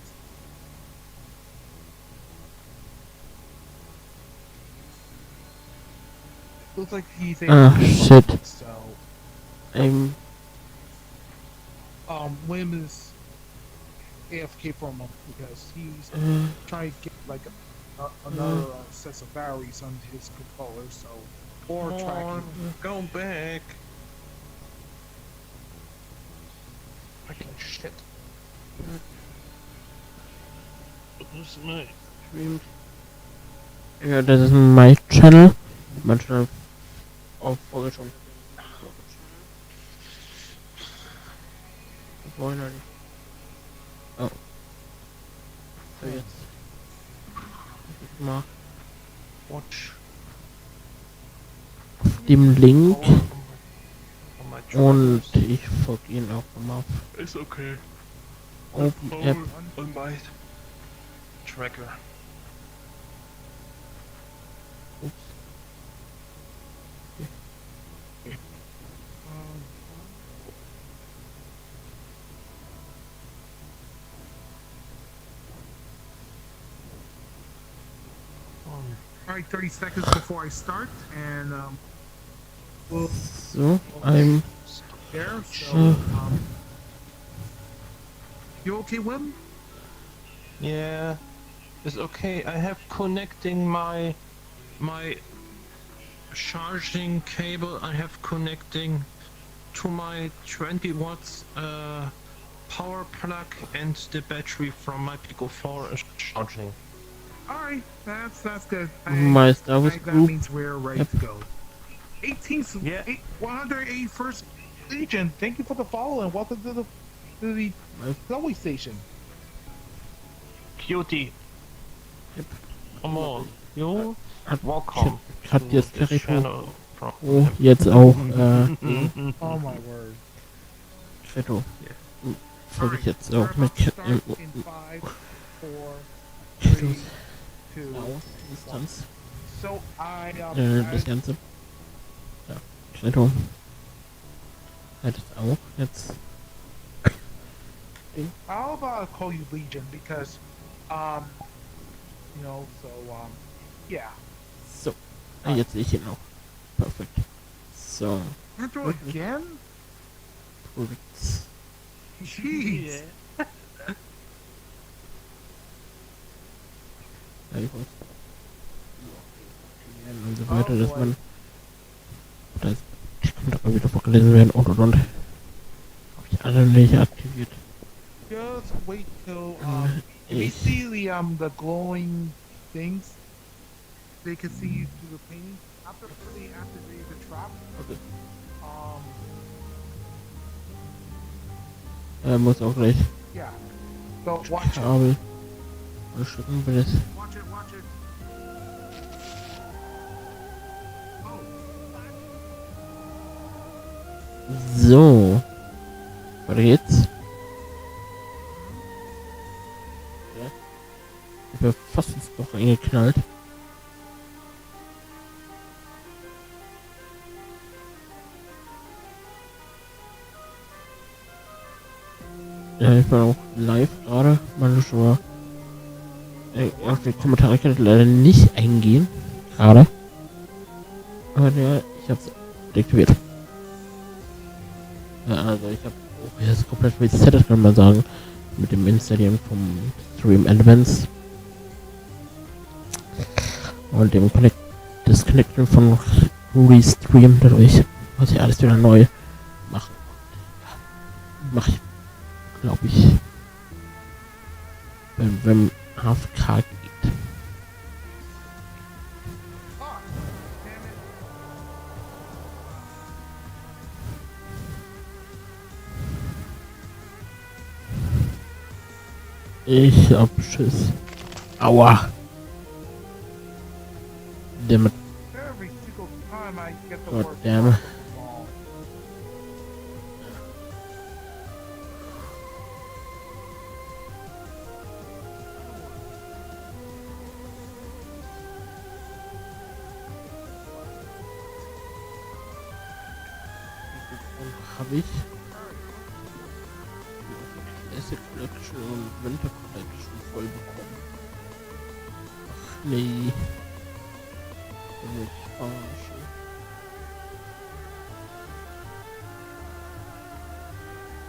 Looks like he's able to Shit. so Wim is AFK for a moment because he's trying to get like another set of batteries on his controller, so or tracking. Go back. Fucking shit. Who's my stream? Ja, das ist my channel. Mein Channel auf Folge schon. Wollen wir nicht. Oh. So jetzt. Mal Watch. auf dem Link. On my Und ich folge ihn auch mal auf It's okay. Open App. On my tracker. Ups. Alright, 30 seconds before I start, and we'll So, I'm there. So, you okay, Wim? Yeah, it's okay. I have connecting my charging cable. I have connecting to my 20 watts power plug, and the battery from my Pico 4 is charging. Alright, that's good. My Star Wars that group. means we're ready to go. 18th, Yeah. 181st Legion. Thank you for the follow and welcome to the subway station. Cutie. Yep. Come on, you Hat welcome. Hat to jetzt this Territo. channel from Oh, jetzt auch Oh my word. Territo. Yeah. Folge ich jetzt we're auch mit about to start in 5, 4, 3, 2. Distanz. So I Das Ganze. Ja, Territo. Hat es auch jetzt. How about I call you Legion because you know, so yeah. So. Jetzt sehe ich ihn auch. Perfekt. So. Intro again? Perfekt. Jeez. Ja, ich weiß. Und so weiter, dass man. Das kann doch wieder vorgelesen werden und. Hab ich alle nicht aktiviert. Just wait till if you see the glowing things, they can see you through the painting. After they activate the trap, Okay. Muss auch gleich yeah. So watch it. Kabel frühstücken, wenn es. Watch it, watch it. So. Warte jetzt. Ja. Ich bin fast ins Loch eingeknallt. Ja, ich bin auch live gerade. Meine schon. Auf die Kommentare kann ich leider nicht eingehen. Gerade. Aber ja, ich hab's deaktiviert. Ja, also ich hab OBS komplett resettet, kann man sagen. Mit dem Installieren vom Stream Elements. Und dem Disconnecten von Restream dadurch. Muss ich alles wieder neu machen. Mach ich, glaube ich, wenn AFK geht. Ich hab Schiss. Aua. Dammit. Every single time I get the God word damn. ball. Hab ich. Acid Collection und Winter Collection voll bekommen. Ach nee. Will ich verarschen.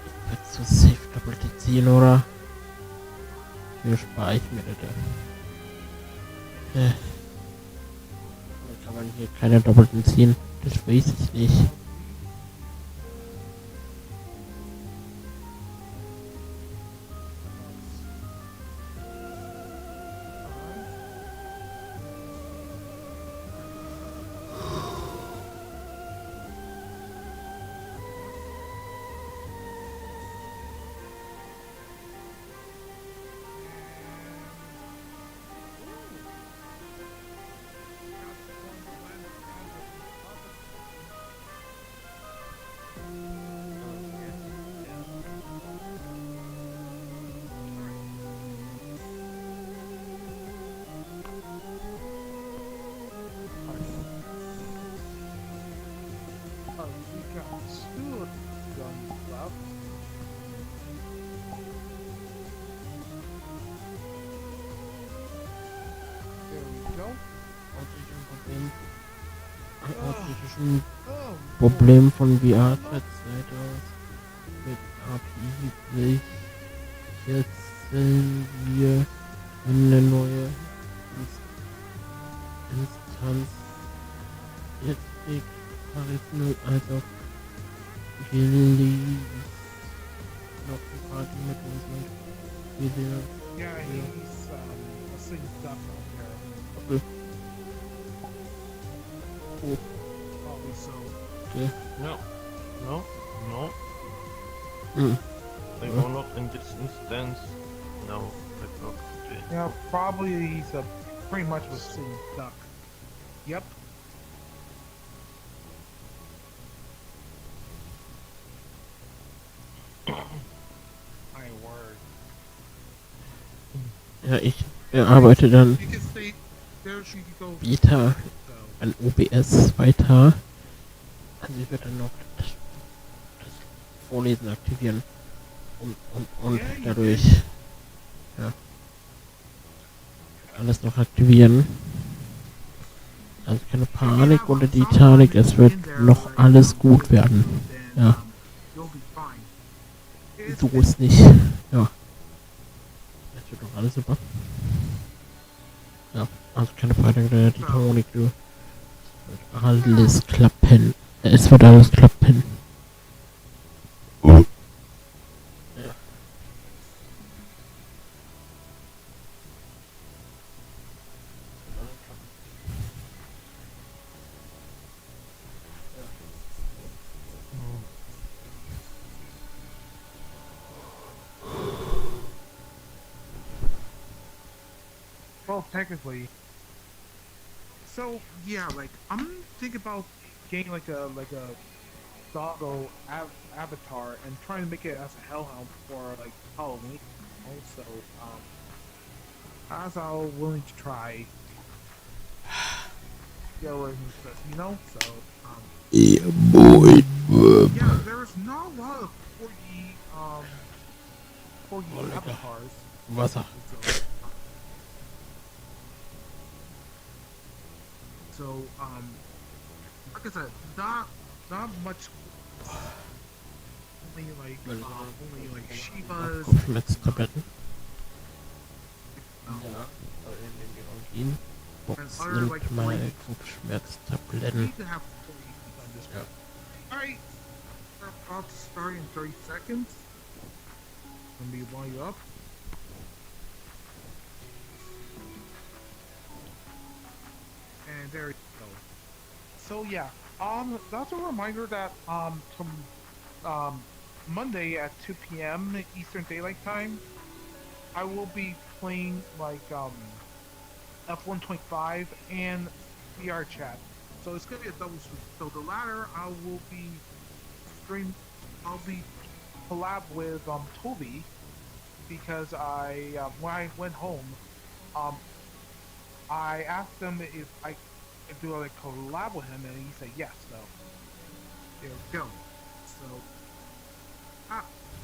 Ich werd zu safe doppelte ziehen, oder? Hier spare ich mir das. Dann kann man hier keine doppelten ziehen. Das weiß ich nicht. Oh, we got two guns left. There we go. Problem von vrchat-Seite aus. Mit API will ich jetzt wir eine neue Instanz jetzt kriegt Charisma, also Gilly noch ein paar mit uns mit Video. Yeah, he's a sing duck on there. Okay. Oh. Probably so. Okay. No. No. No. Mm. They were not in this instance. No. They were okay. Yeah, probably he's a pretty much a sing duck. Yep. My word. Ja, ich arbeite dann You can stay there, she can go. Beta an OBS weiter. Also ich werde dann noch das Vorlesen aktivieren und dadurch ja, alles noch aktivieren. Also keine Panik oder die Titanic, es wird noch alles gut werden. Ja. So ist nicht. Ja. Es wird doch alles super. Ja, also keine Panik oder die Titanic, du. Wird alles klappen. Es wird alles klappen. Well, technically. So yeah, like I'm thinking about getting like a doggo avatar and trying to make it as a hellhound for like Halloween. Also, as I was willing to try. Yeah, you know. So yeah, boy. Yeah, there's not a lot of corgi avatars. Wasser. So, like I said, not much only like Shivas. Kopfschmerztabletten. Ja, in den Box And other, nimmt like, mal You Kopfschmerztabletten. need to have on this one. Alright, we're about to start in 30 seconds. Let me line you up. And there you go. So yeah, that's a reminder that Monday at 2 p.m. Eastern Daylight Time, I will be playing like F125 and vrchat. So it's gonna be a double stream. So the latter I will be I'll be collab with Toby, because when I went home, I asked him if I could do a collab with him, and he said yes. So there we go. So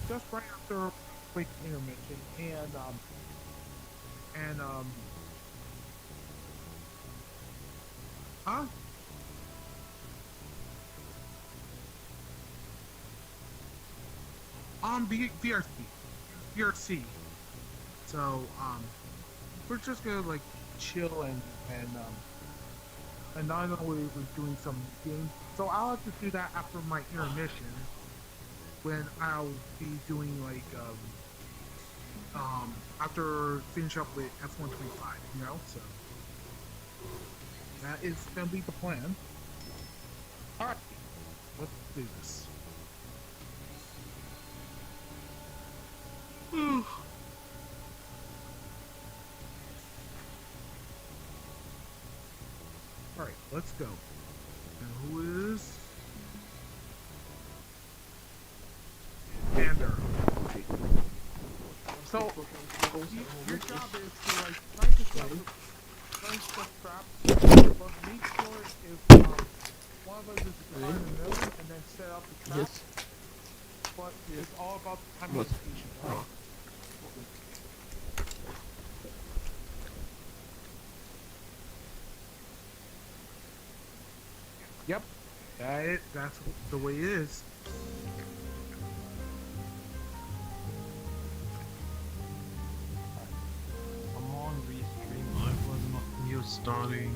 just right after a quick intermission, and huh? VRC. So we're just gonna like chill and not only we're doing some games. So I'll have to do that after my intermission, when I'll be doing like after finish up with F125, you know. So that is gonna be the plan. All right, let's do this. Alright, let's go. And who is Ander? So your job is to like try to set traps, but make sure if one of us is behind the middle and then set up the trap. Yes. But it's all about the time allocation, right? Yep, that's the way it is. Come on, restream. I was not new starting.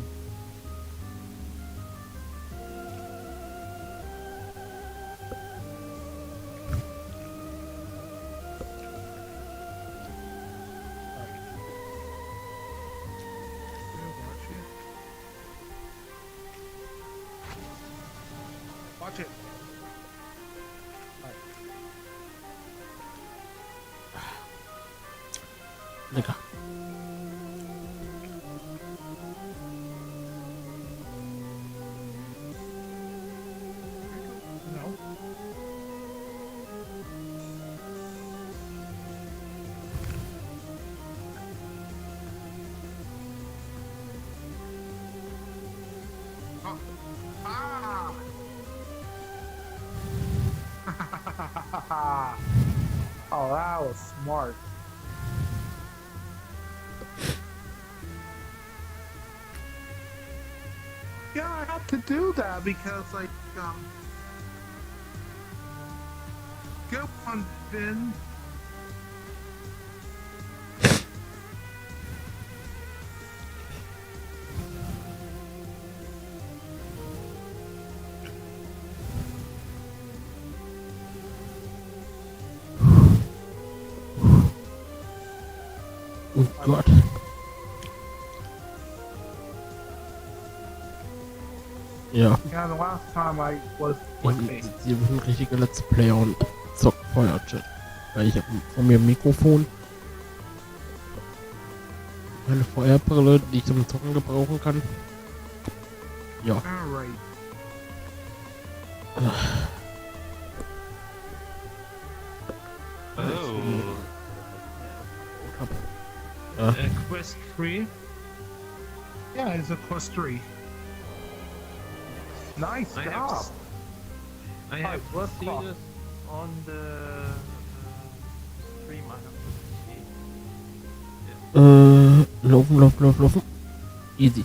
Watch it. Lecker. No. Oh, that was smart. Yeah, I have to do that because, like, go on, Vin. Oh Gott. Ja. Yeah, the last time I was Sie sind ein richtiger Let's Player und zockt Feuerchat. Weil ich habe von mir ein Mikrofon, meine Feuerbrille, die ich zum Zocken gebrauchen kann. Ja. Alright. Quest 3? Yeah, it's a quest 3. Nice job. I have let's seen talk. this on the stream. I have Laufen. Easy.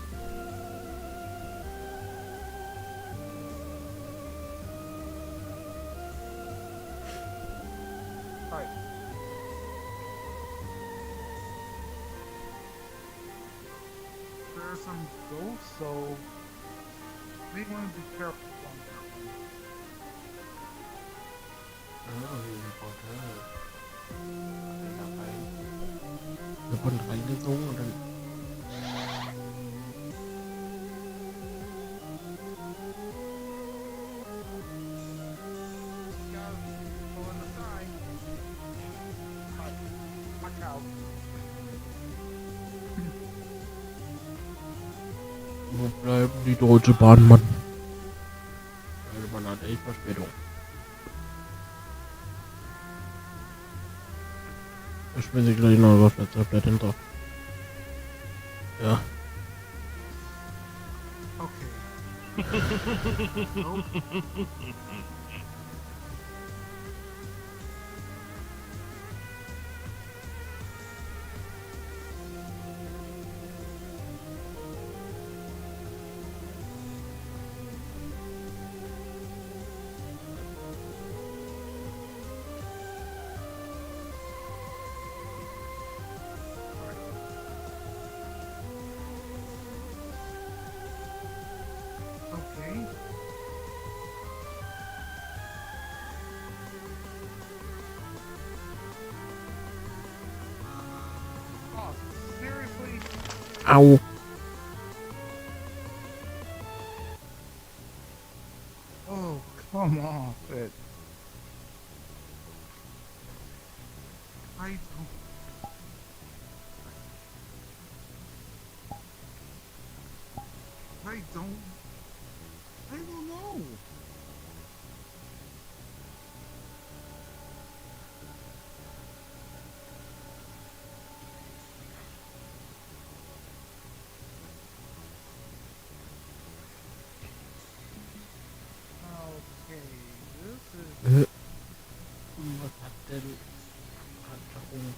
are some ghosts, so we want to be careful on that one. Wir wurden reingesogen und dann. Wo bleiben die Deutsche Bahn, Mann? Deutsche Bahn hat echt Verspätung. Ich schmeiße gleich noch was Tablet hinter. Ja. Okay. Nope. Okay. Oh, seriously? Au. Oh, come off it. I don't. I don't. I don't know. Okay, this is. Was hat denn Halterung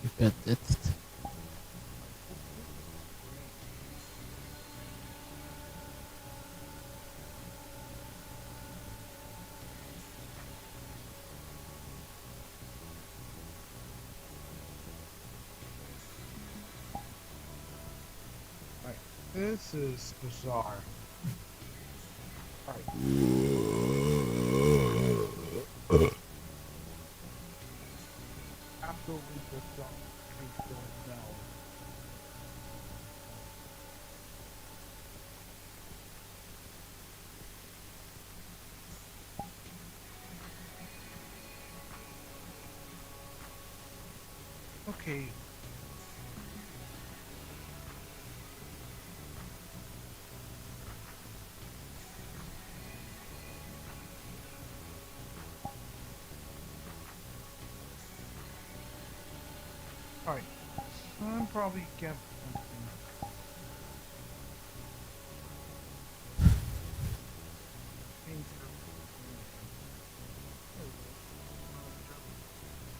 übersetzt? This is bizarre. Alright. Absolutely bizarre. Things going down. Okay. Alright. I'm probably get something.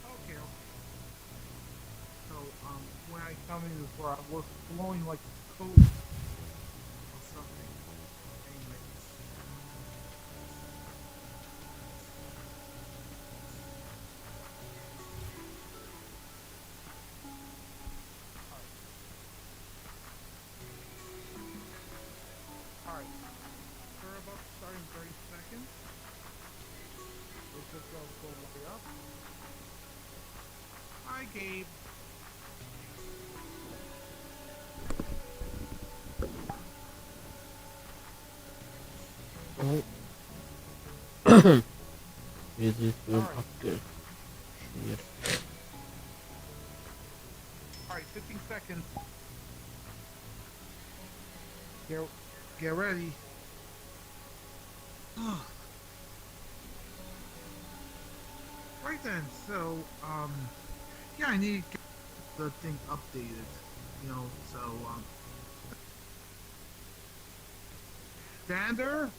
Okay. So, when I come in before, I was blowing like a coat or something. Anyways. Alright. We're about to start in 30 seconds. It's just gonna go way up. Hi, Gabe. Oh. Wie sie es so abgeschmiert. Alright, 15 seconds. Get ready. Right then, so, yeah, I need to get the thing updated, you know, so, Xander?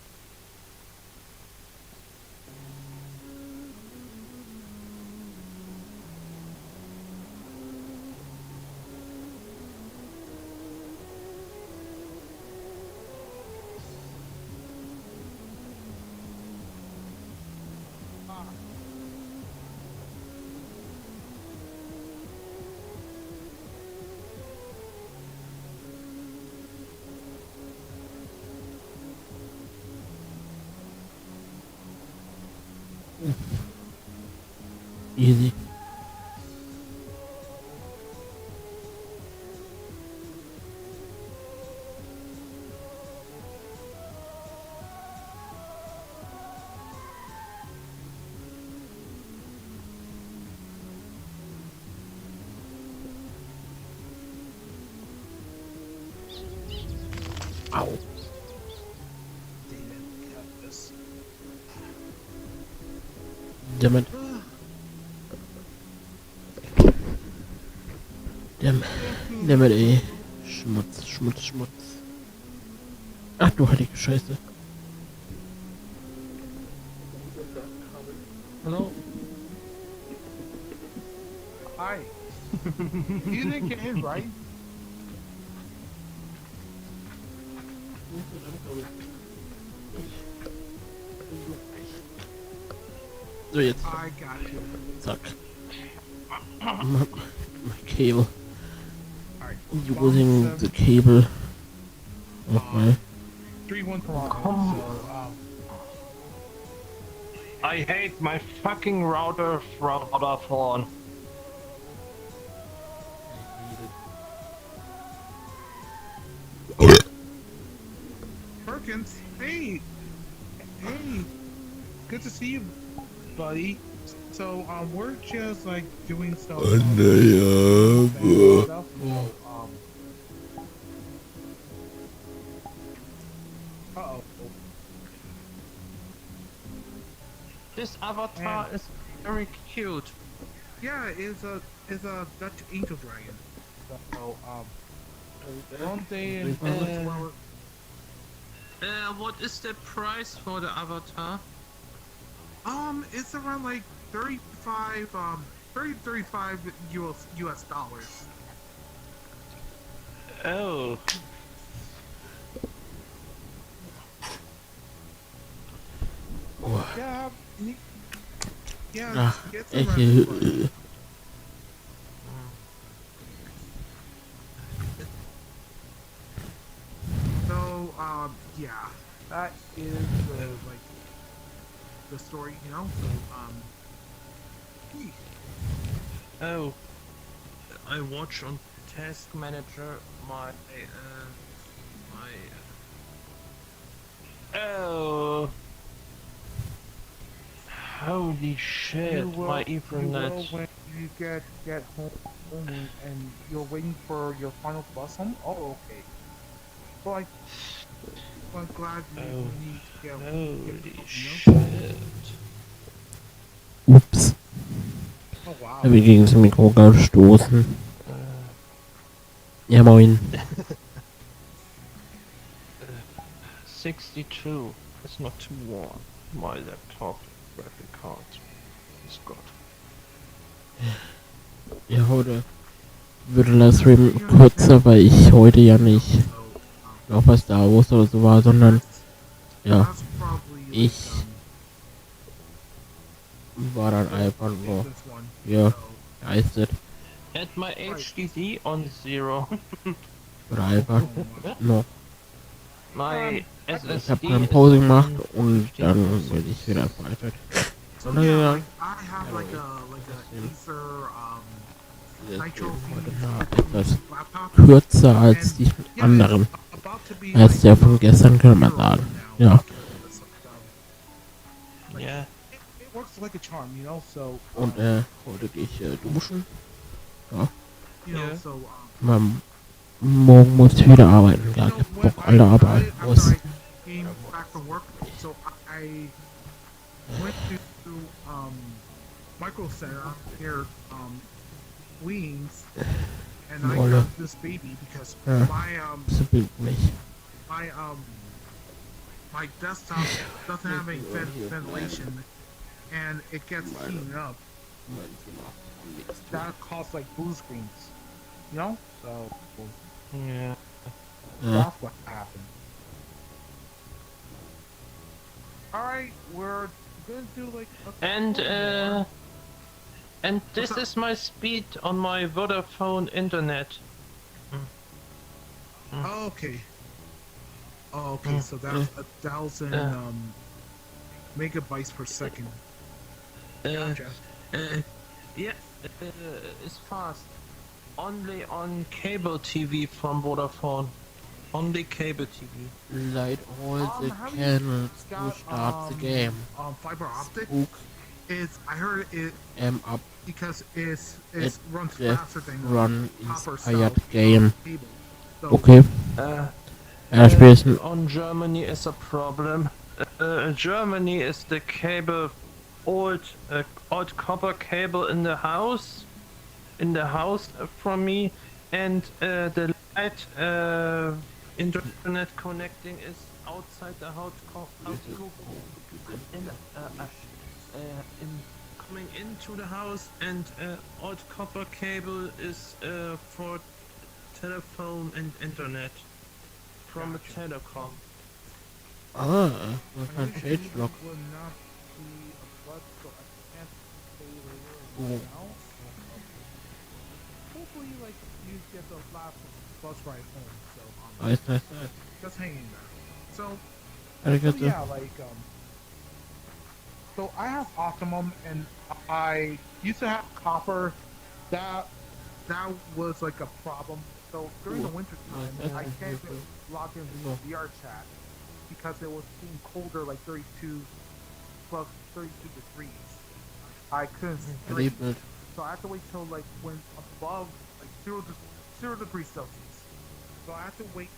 Easy. Au. Damit. Damit ey. Schmutz, Schmutz, Schmutz. Ach du heilige Scheiße. Hello. Hi. You didn't get in, right? So, jetzt. I got you. Zack. My cable. Alright. Using the cable of my 3-1 Toronto. So, I hate my fucking router from Vodafone. Perkins, hey, good to see you, buddy. So, we're just like doing stuff. Stuff. Uh-oh. This avatar is very cute. Yeah, is a Dutch angel dragon. So, one day in What is the price for the avatar? it's around like 35 US dollars. Oh. Yeah, yeah, Ach, it's echt. around. So, yeah, that is like the story, you know. So, Oh. I watch on Task Manager my oh. Holy shit, my Ethernet. when you get home and you're waiting for your final bus home. Oh, okay. Well, I'm glad you need to get Holy home, shit. Ups. Oh wow. Habe ich gegen das Mikro gestoßen. Ja, moin. 62. It's not too warm. My laptop graphic card is good. Ja, heute würde das Stream kürzer, weil ich heute ja nicht noch was da oder so war, sondern ja, ich war dann einfach nur geistet. And my HDD on 0. Oder einfach noch. My Ich habe SSD dann is Pause on gemacht und dann bin ich wieder weiter. So yeah, like, I have like a Acer Heute mal etwas kürzer als die anderen. Als der von gestern, kann man sagen. Ja. Yeah. It works like a charm, you know. So Und heute gehe ich duschen. Ja. you know, so Morgen muss ich wieder arbeiten. Ja, ich hab Bock, alle arbeiten muss. Came back from work, so I went to Micro Center here, Queens, and I got this baby because So bildet mich. my desktop doesn't have any ventilation, and it gets heated up. That costs like blue screens, you know. So Yeah. that's what happened. Alright, we're gonna do like and this is my speed on my Vodafone internet. Oh, okay. Oh, okay, so that's 1,000 megabytes per second. Gotcha. Yeah, it's fast. Only on cable TV from Vodafone. Only cable TV. Light all the Have you candles to got start the game. fiber optic? Spook I heard it up. because It it runs just faster than run copper inspired style game. cable. So Okay. Spielen. On Germany is a problem. Germany is the cable old copper cable in the house from me, and the light internet connecting is outside the house coming into the house, and old copper cable is for telephone and internet from a telecom. Man kann Shades Lock. will not be a flood, so I can't stay later Oh. now. Hopefully, like, you get the last bus ride home, so Nice. just hanging there. So Arigato. yeah, like so I have Optimum, and I used to have copper. That was like a problem. So during the winter time, I can't log in the vrchat because it was being colder, like 32 degrees. I couldn't stream, so I had to wait till like when above like 0 degrees Celsius. So I had to wait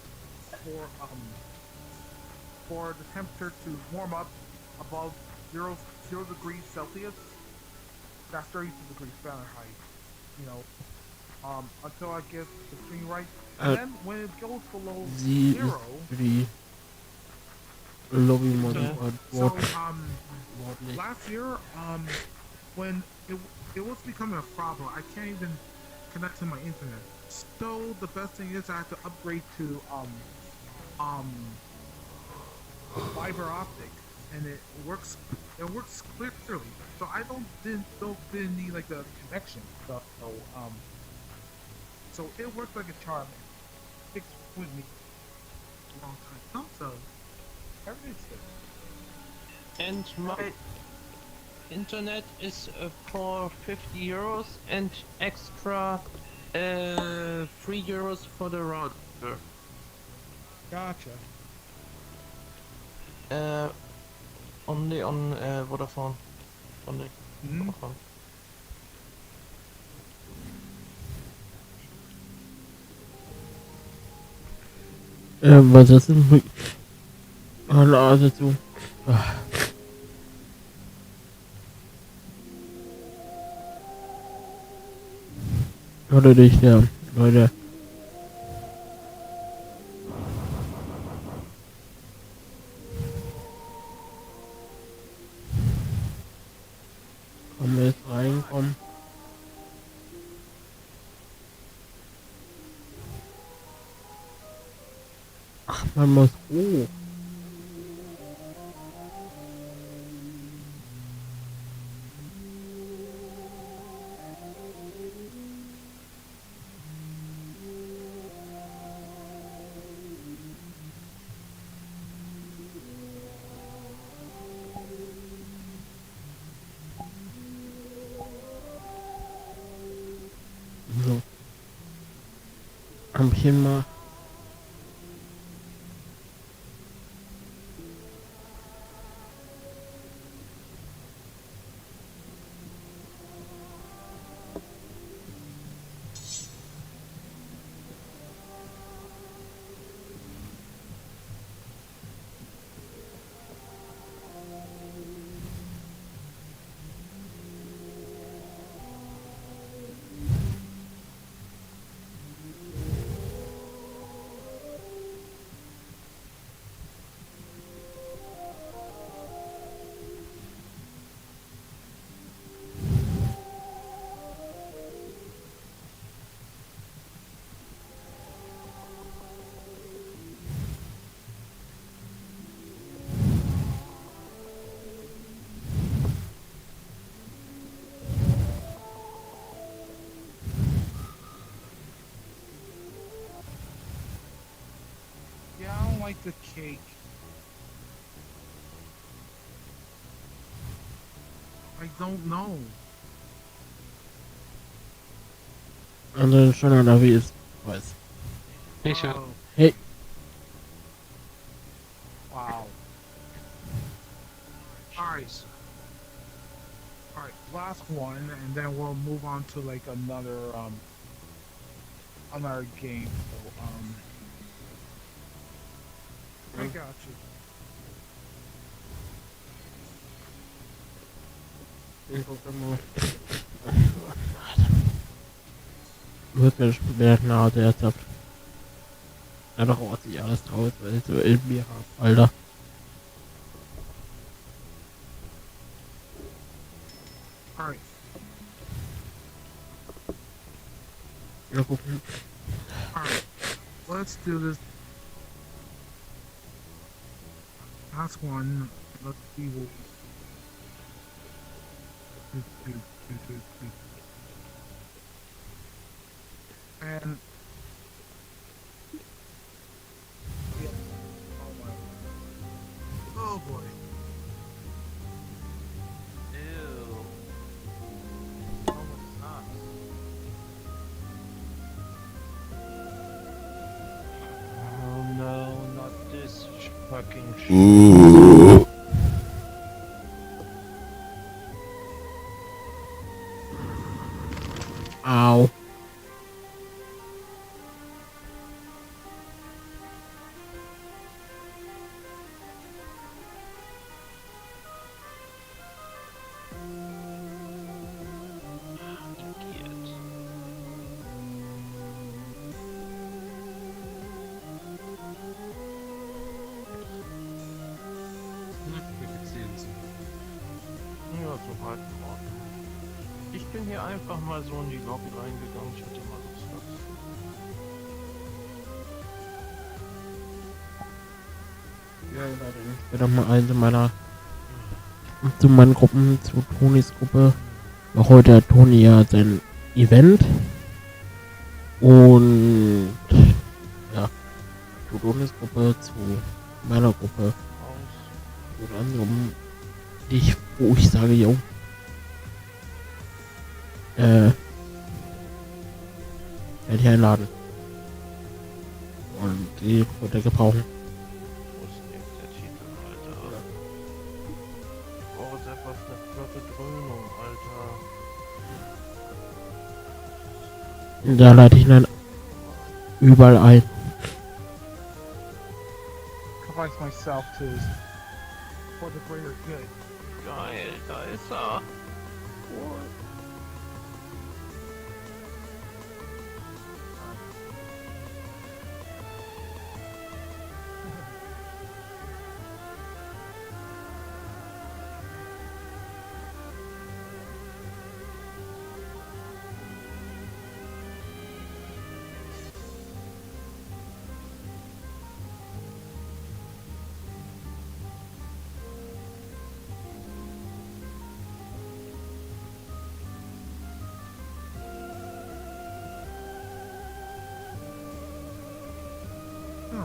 for the temperature to warm up above 0 degrees Celsius. That's 32 degrees Fahrenheit. You know, until I get the screen right. And then when it goes below 0, Lobby mode. so last year, when it was becoming a problem, I can't even connect to my internet. So the best thing is I have to upgrade to fiber optic, and it works clearly. So I didn't need like a connection. So it worked like a charm. It with me a long time. So everything's good. And my internet is for 50 euros and extra 3 euros for the router. Gotcha. Only on Vodafone. Only Vodafone. Was das denn? Also zu. Oder nicht, ja, Leute. Kommen wir jetzt reinkommen. Ach, man muss hoch. So. Ampchen mal. Yeah, I don't like the cake. I don't know. Also schon oder wie ist weiß. Sicher. Oh, Hey, wow. Alright. Alright, last one, and then we'll move on to like another game. So, I got you. ich gucke mal. Wirklich Bergnau derzeit. Ja doch was ich alles draus, weil ich so in mir hab, Alter. Alright. Ja gucken. Alright. Let's do this. Last one. Let's see what and yeah. Oh boy. Ew. Oh, what sucks. Oh no, not this fucking shit. Ow. Idiot. Wie geht's dir jetzt? Ja, so halb in Ordnung. Ich bin hier einfach mal so in die Lobby reingegangen. Ich hatte mal Lust dazu. Ja, ich werde mal eine meiner zu meinen Gruppen, zu Tonis Gruppe. Weil heute hat Toni ja sein Event. Und ja, zu Tonis Gruppe, zu meiner Gruppe. Aus. Und anderem, wo ich sage, jo. Werde ich einladen. Und die wird er gebrauchen. Wo ist denn jetzt der Titel, Alter? Ich brauche jetzt etwas eine flotte Dröhnung, Alter. Da leite ich ihn dann überall ein. Sacrifice myself to for the greater good. Geil, da ist er. Cool.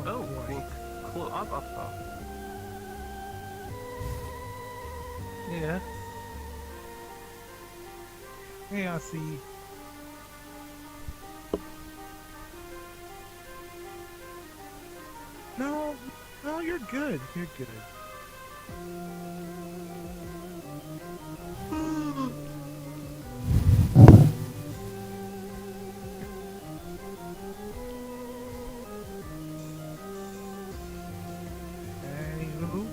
Oh, boy. cool Avatar. Yeah. Hey, I see. No, no, you're good. You're good. Anywho.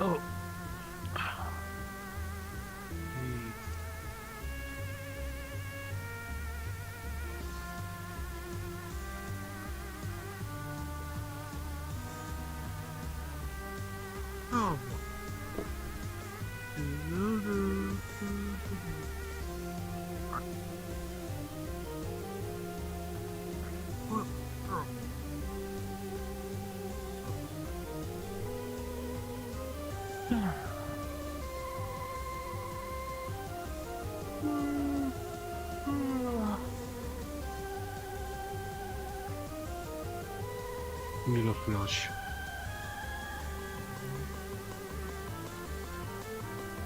Oh. Jeez. Oh. Mir doch gleich.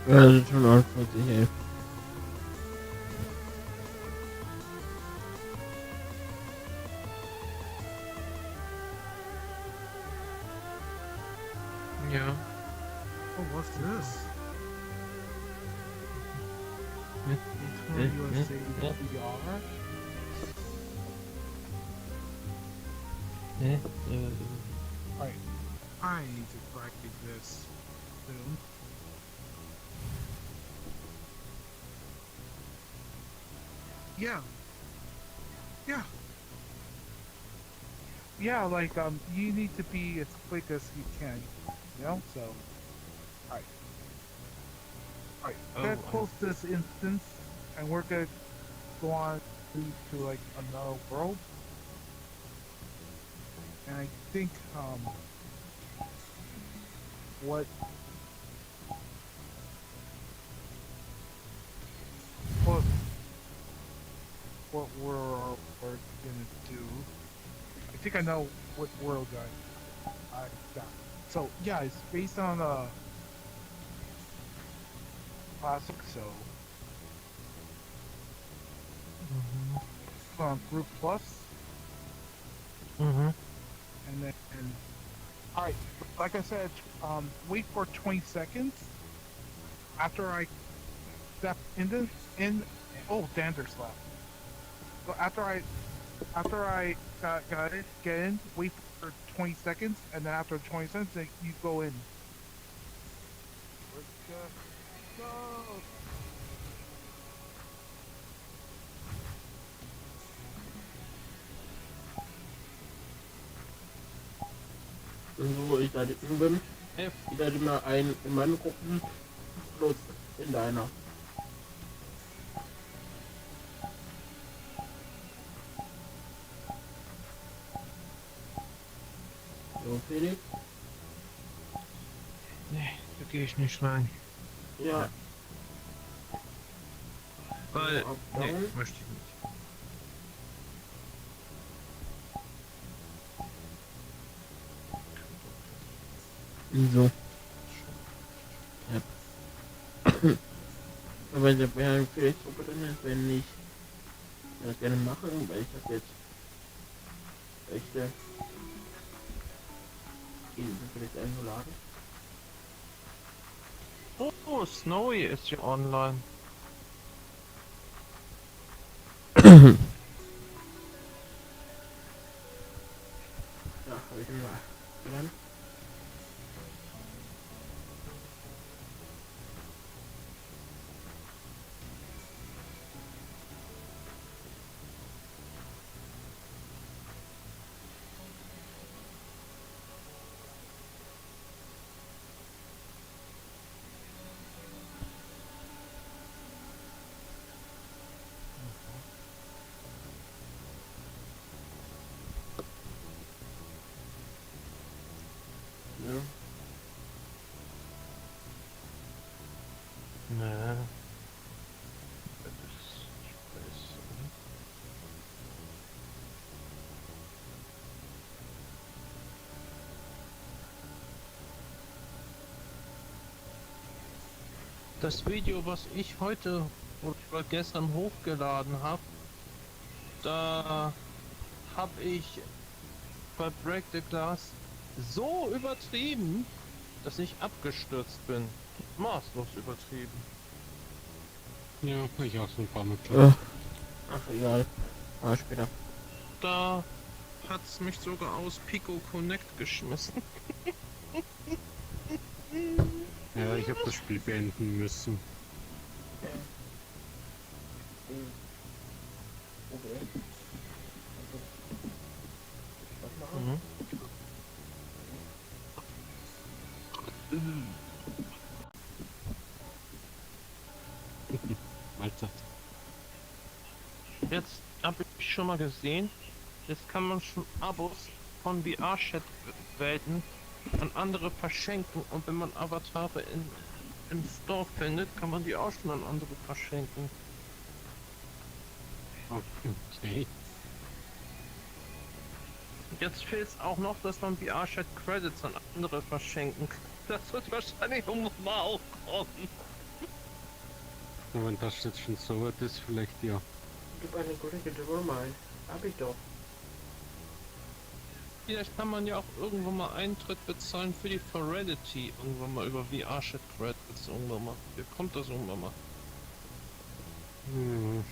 Ja, das ist schon 49, ey. Ja. Oh, what's this? Äh, USA äh, VR? Alright, I need to practice this soon. Yeah. Yeah. Yeah, like, you need to be as quick as you can, you know, so. Alright. Alright, gonna close this instance, and we're gonna go on to, like, another world. And I think, what what we're gonna do. I think I know what world I got. So yeah, it's based on classic. So on Group Plus, Mhm. and then all right. Like I said, wait for 20 seconds after I step in. Oh, dander slap. So after I got it, get in, wait for 20 seconds, and then after 20 seconds, then you go in. Let's go. So, ich leite üben. F. Ich leite mal ein in meine Gruppen, plus in deiner. So, Felix? Nee, da gehe ich nicht rein. Ja. Weil, So, nee, abbauen. möchte ich nicht. Wieso? Ja. Aber ich habe ja ein Facebook drin, wenn ich das gerne mache, weil ich habe jetzt echte vielleicht eingeladen. Oh, Snowy ist ja online. Ja, habe ich mal dran. Ja. Nee. Das ist besser. Das Video, was ich heute oder gestern hochgeladen habe, da habe ich bei Break the Glass so übertrieben, dass ich abgestürzt bin. Maßlos übertrieben. Ja, ich auch so ein paar Mal Ach, egal. Ah, später. Da hat's mich sogar aus Pico Connect geschmissen. Ja, ich habe das Spiel beenden müssen. Okay. Was machen? Mahlzeit. Jetzt habe ich schon mal gesehen, jetzt kann man schon Abos von vrchat-Welten an andere verschenken und wenn man Avatare im Store findet, kann man die auch schon an andere verschenken. Okay. Jetzt fehlt es auch noch, dass man vrchat Credits an andere verschenken kann. Das wird wahrscheinlich irgendwann mal auch kommen. Na, wenn das jetzt schon so weit ist, vielleicht ja. Gib eine Kollege Nummer ein. Hab ich doch. Vielleicht kann man ja auch irgendwann mal Eintritt bezahlen für die Forality. Irgendwann mal über vrchat Credits irgendwann mal. Wie kommt das irgendwann mal? Hm.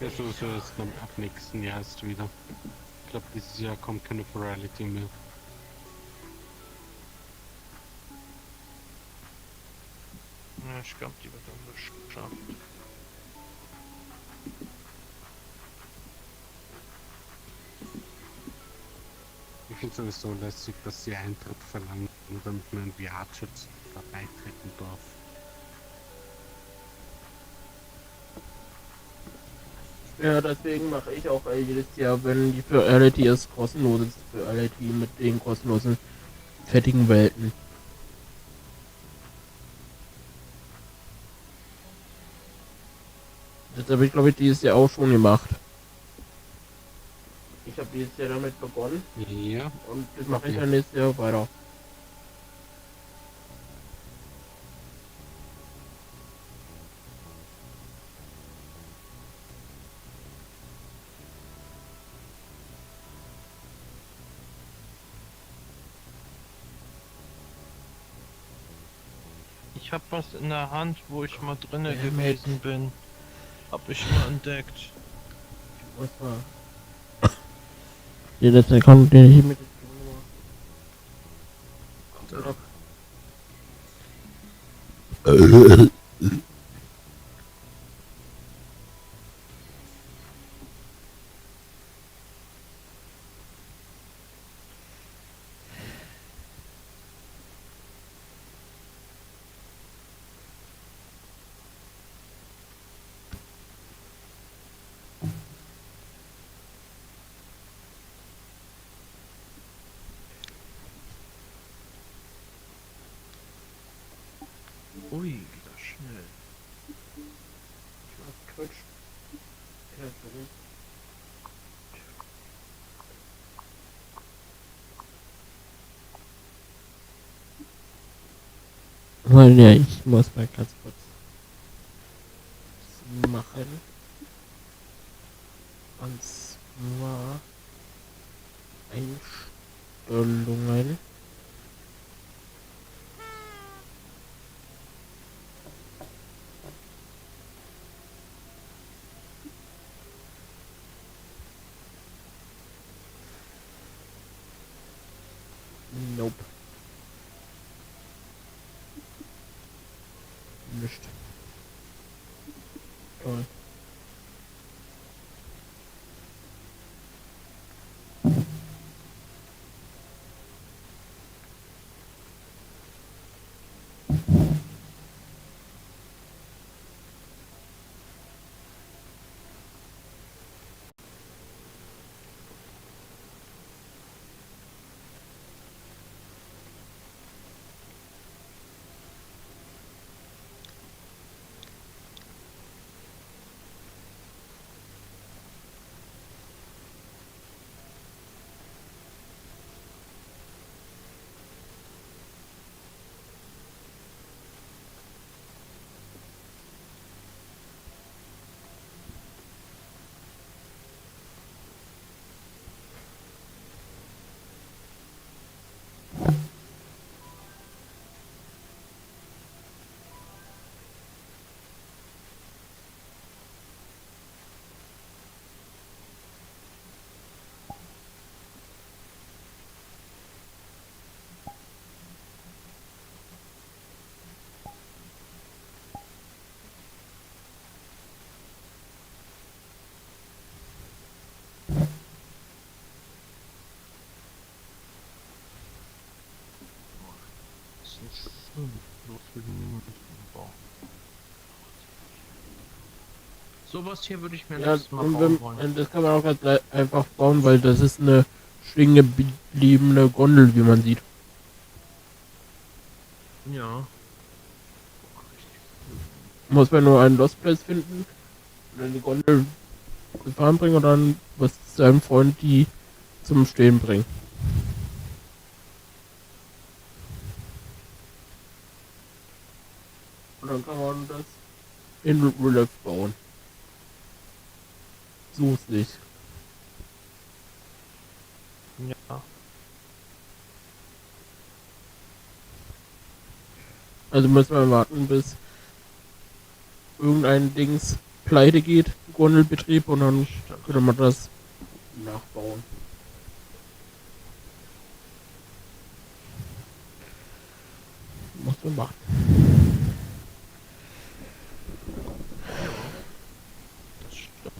Ja, so ist dann ab nächsten Jahr erst wieder. Ich glaube, dieses Jahr kommt keine Virality mehr. Ja, ich glaube, die wird dann geschafft. Ich finde sowieso lässig, dass sie Eintritt verlangen, damit man in vrchat da beitreten darf. Ja, deswegen mache ich auch jedes Jahr, wenn die Virality ist, kostenloses Virality mit den kostenlosen fettigen Welten. Das habe ich, glaube ich, dieses Jahr auch schon gemacht. Ich habe dieses Jahr damit begonnen. Ja. Und das mache ich dann nächstes Jahr weiter. Ich habe was in der Hand, wo ich mal drinne gewesen bin. Hab ich mal entdeckt. Was war? Der letzte Account, den ich mit Ui, geht das schnell. Twitch. Weil ja, ich muss mal ganz kurz machen. Und zwar Einstellungen. Nope. Nicht. Toll. Sowas hier würde ich mir Ja, nächstes Mal bauen wollen. und das kann man auch ganz einfach bauen, weil das ist eine stehen gebliebene Gondel, wie man sieht. Ja. Muss man nur einen Lost Place finden und dann die Gondel zum Fahren bringen und dann was zu einem Freund die zum Stehen bringen. Und dann kann man das in Real Life bauen. So ist nicht. Ja. Also müssen wir warten, bis irgendein Dings pleite geht, Gondelbetrieb, und dann könnte man das nachbauen. Muss man machen. Das stimmt.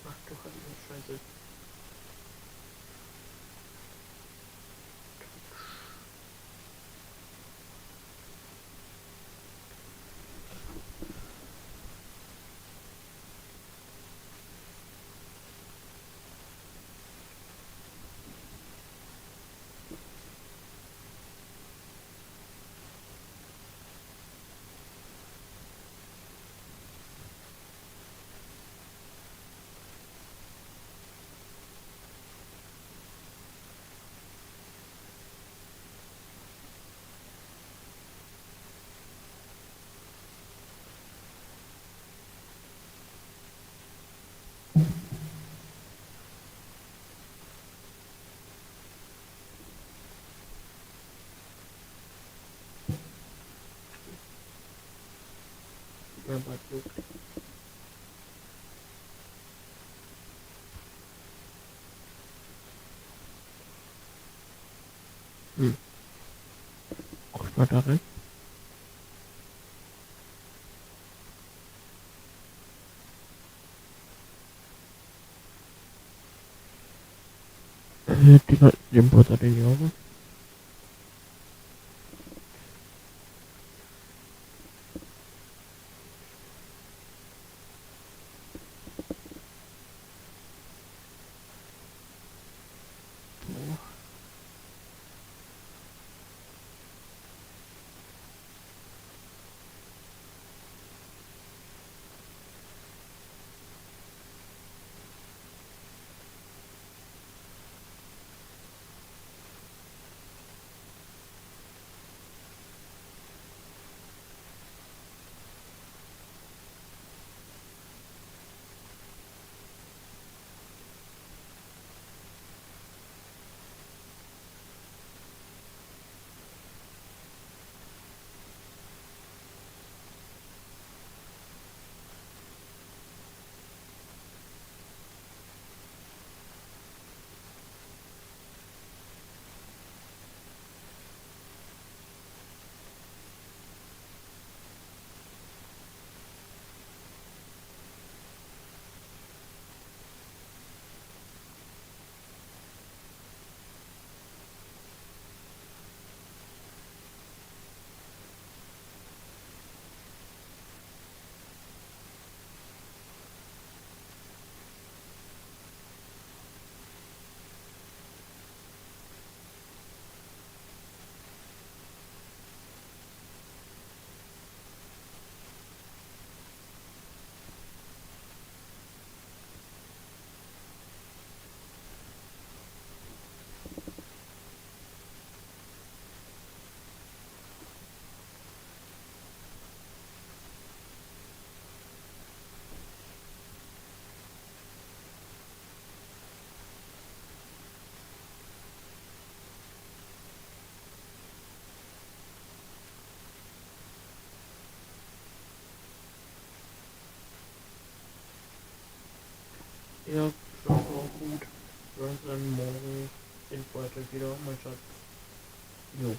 Ach du heilige Scheiße. Ja, bald gut. Guck mal da rein. Den Butter, den Jungen. Ja, schon auch gut. Wir hören uns dann morgen in Freitag wieder, mein Schatz. Jo.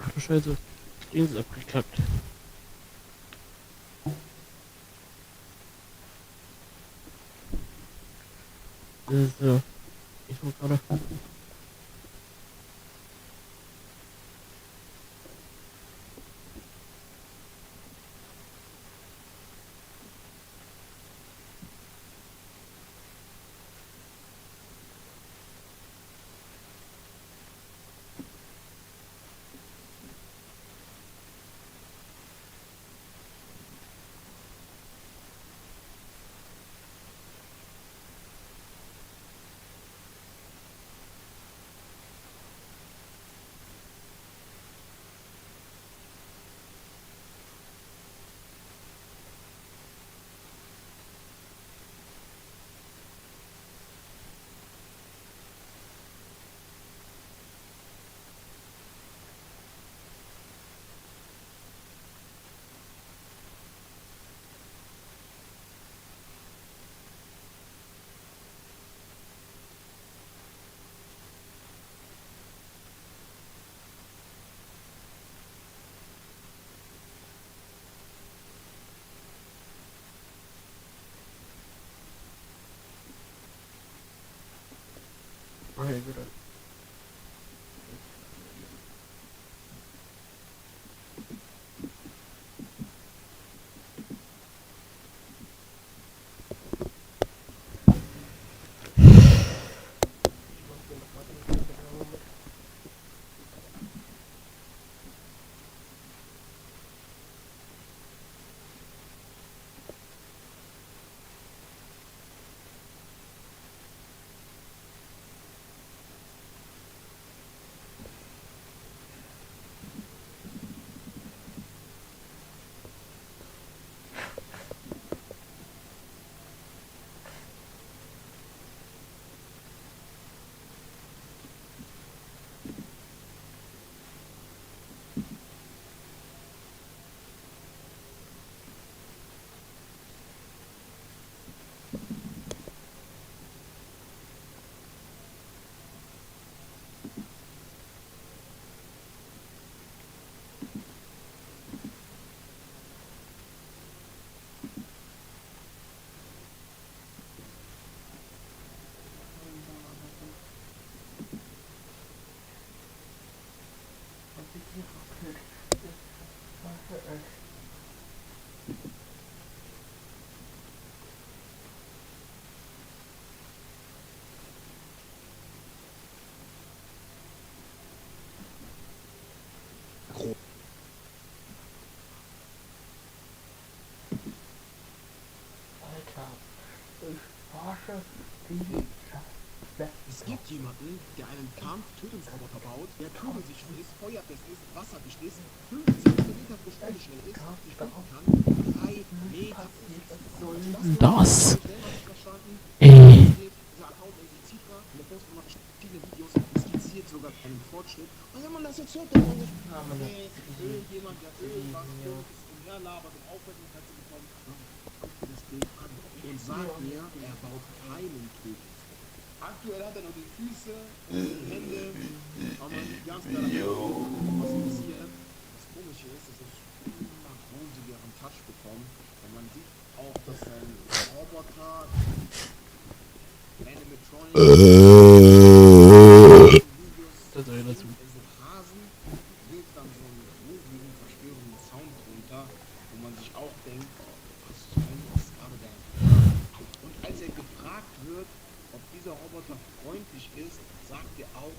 Ach du Scheiße, Ding ist abgekackt. So, ich muss gerade. Okay, wieder. Es gibt jemanden, der einen Kampftötungsroboter baut, der kugelsicher ist, feuerfest ist, wasserdicht ist, 50 Kilometer pro Stunde schnell ist, die fliegen kann, 3 Meter. Das. Dieser Account nennt sich Zifra, und der postet immer verschiedene Videos, skizziert sogar einen Fortschritt. Und wenn man das jetzt hört, dann denkt man sich, irgendjemand, der irgendwas Dummes umherlabert und Aufmerksamkeit zu bekommen, guckt dir das Bild an und sagt mir, er baut keinen Tötungsroboter. Aktuell hat er noch die Füße, die Hände, aber man sieht ganz klar, was passiert. Das Komische ist, dass er immer rosigeren Touch bekommt. Und man sieht auch, dass sein Roboter Animatronic Videos so Hasen geht dann so ein gruseligen, verstörenden Sound runter, wo man sich auch denkt, was zur Hölle ist gerade da? Und als er gefragt wird, ob dieser Roboter freundlich ist, sagt er auch,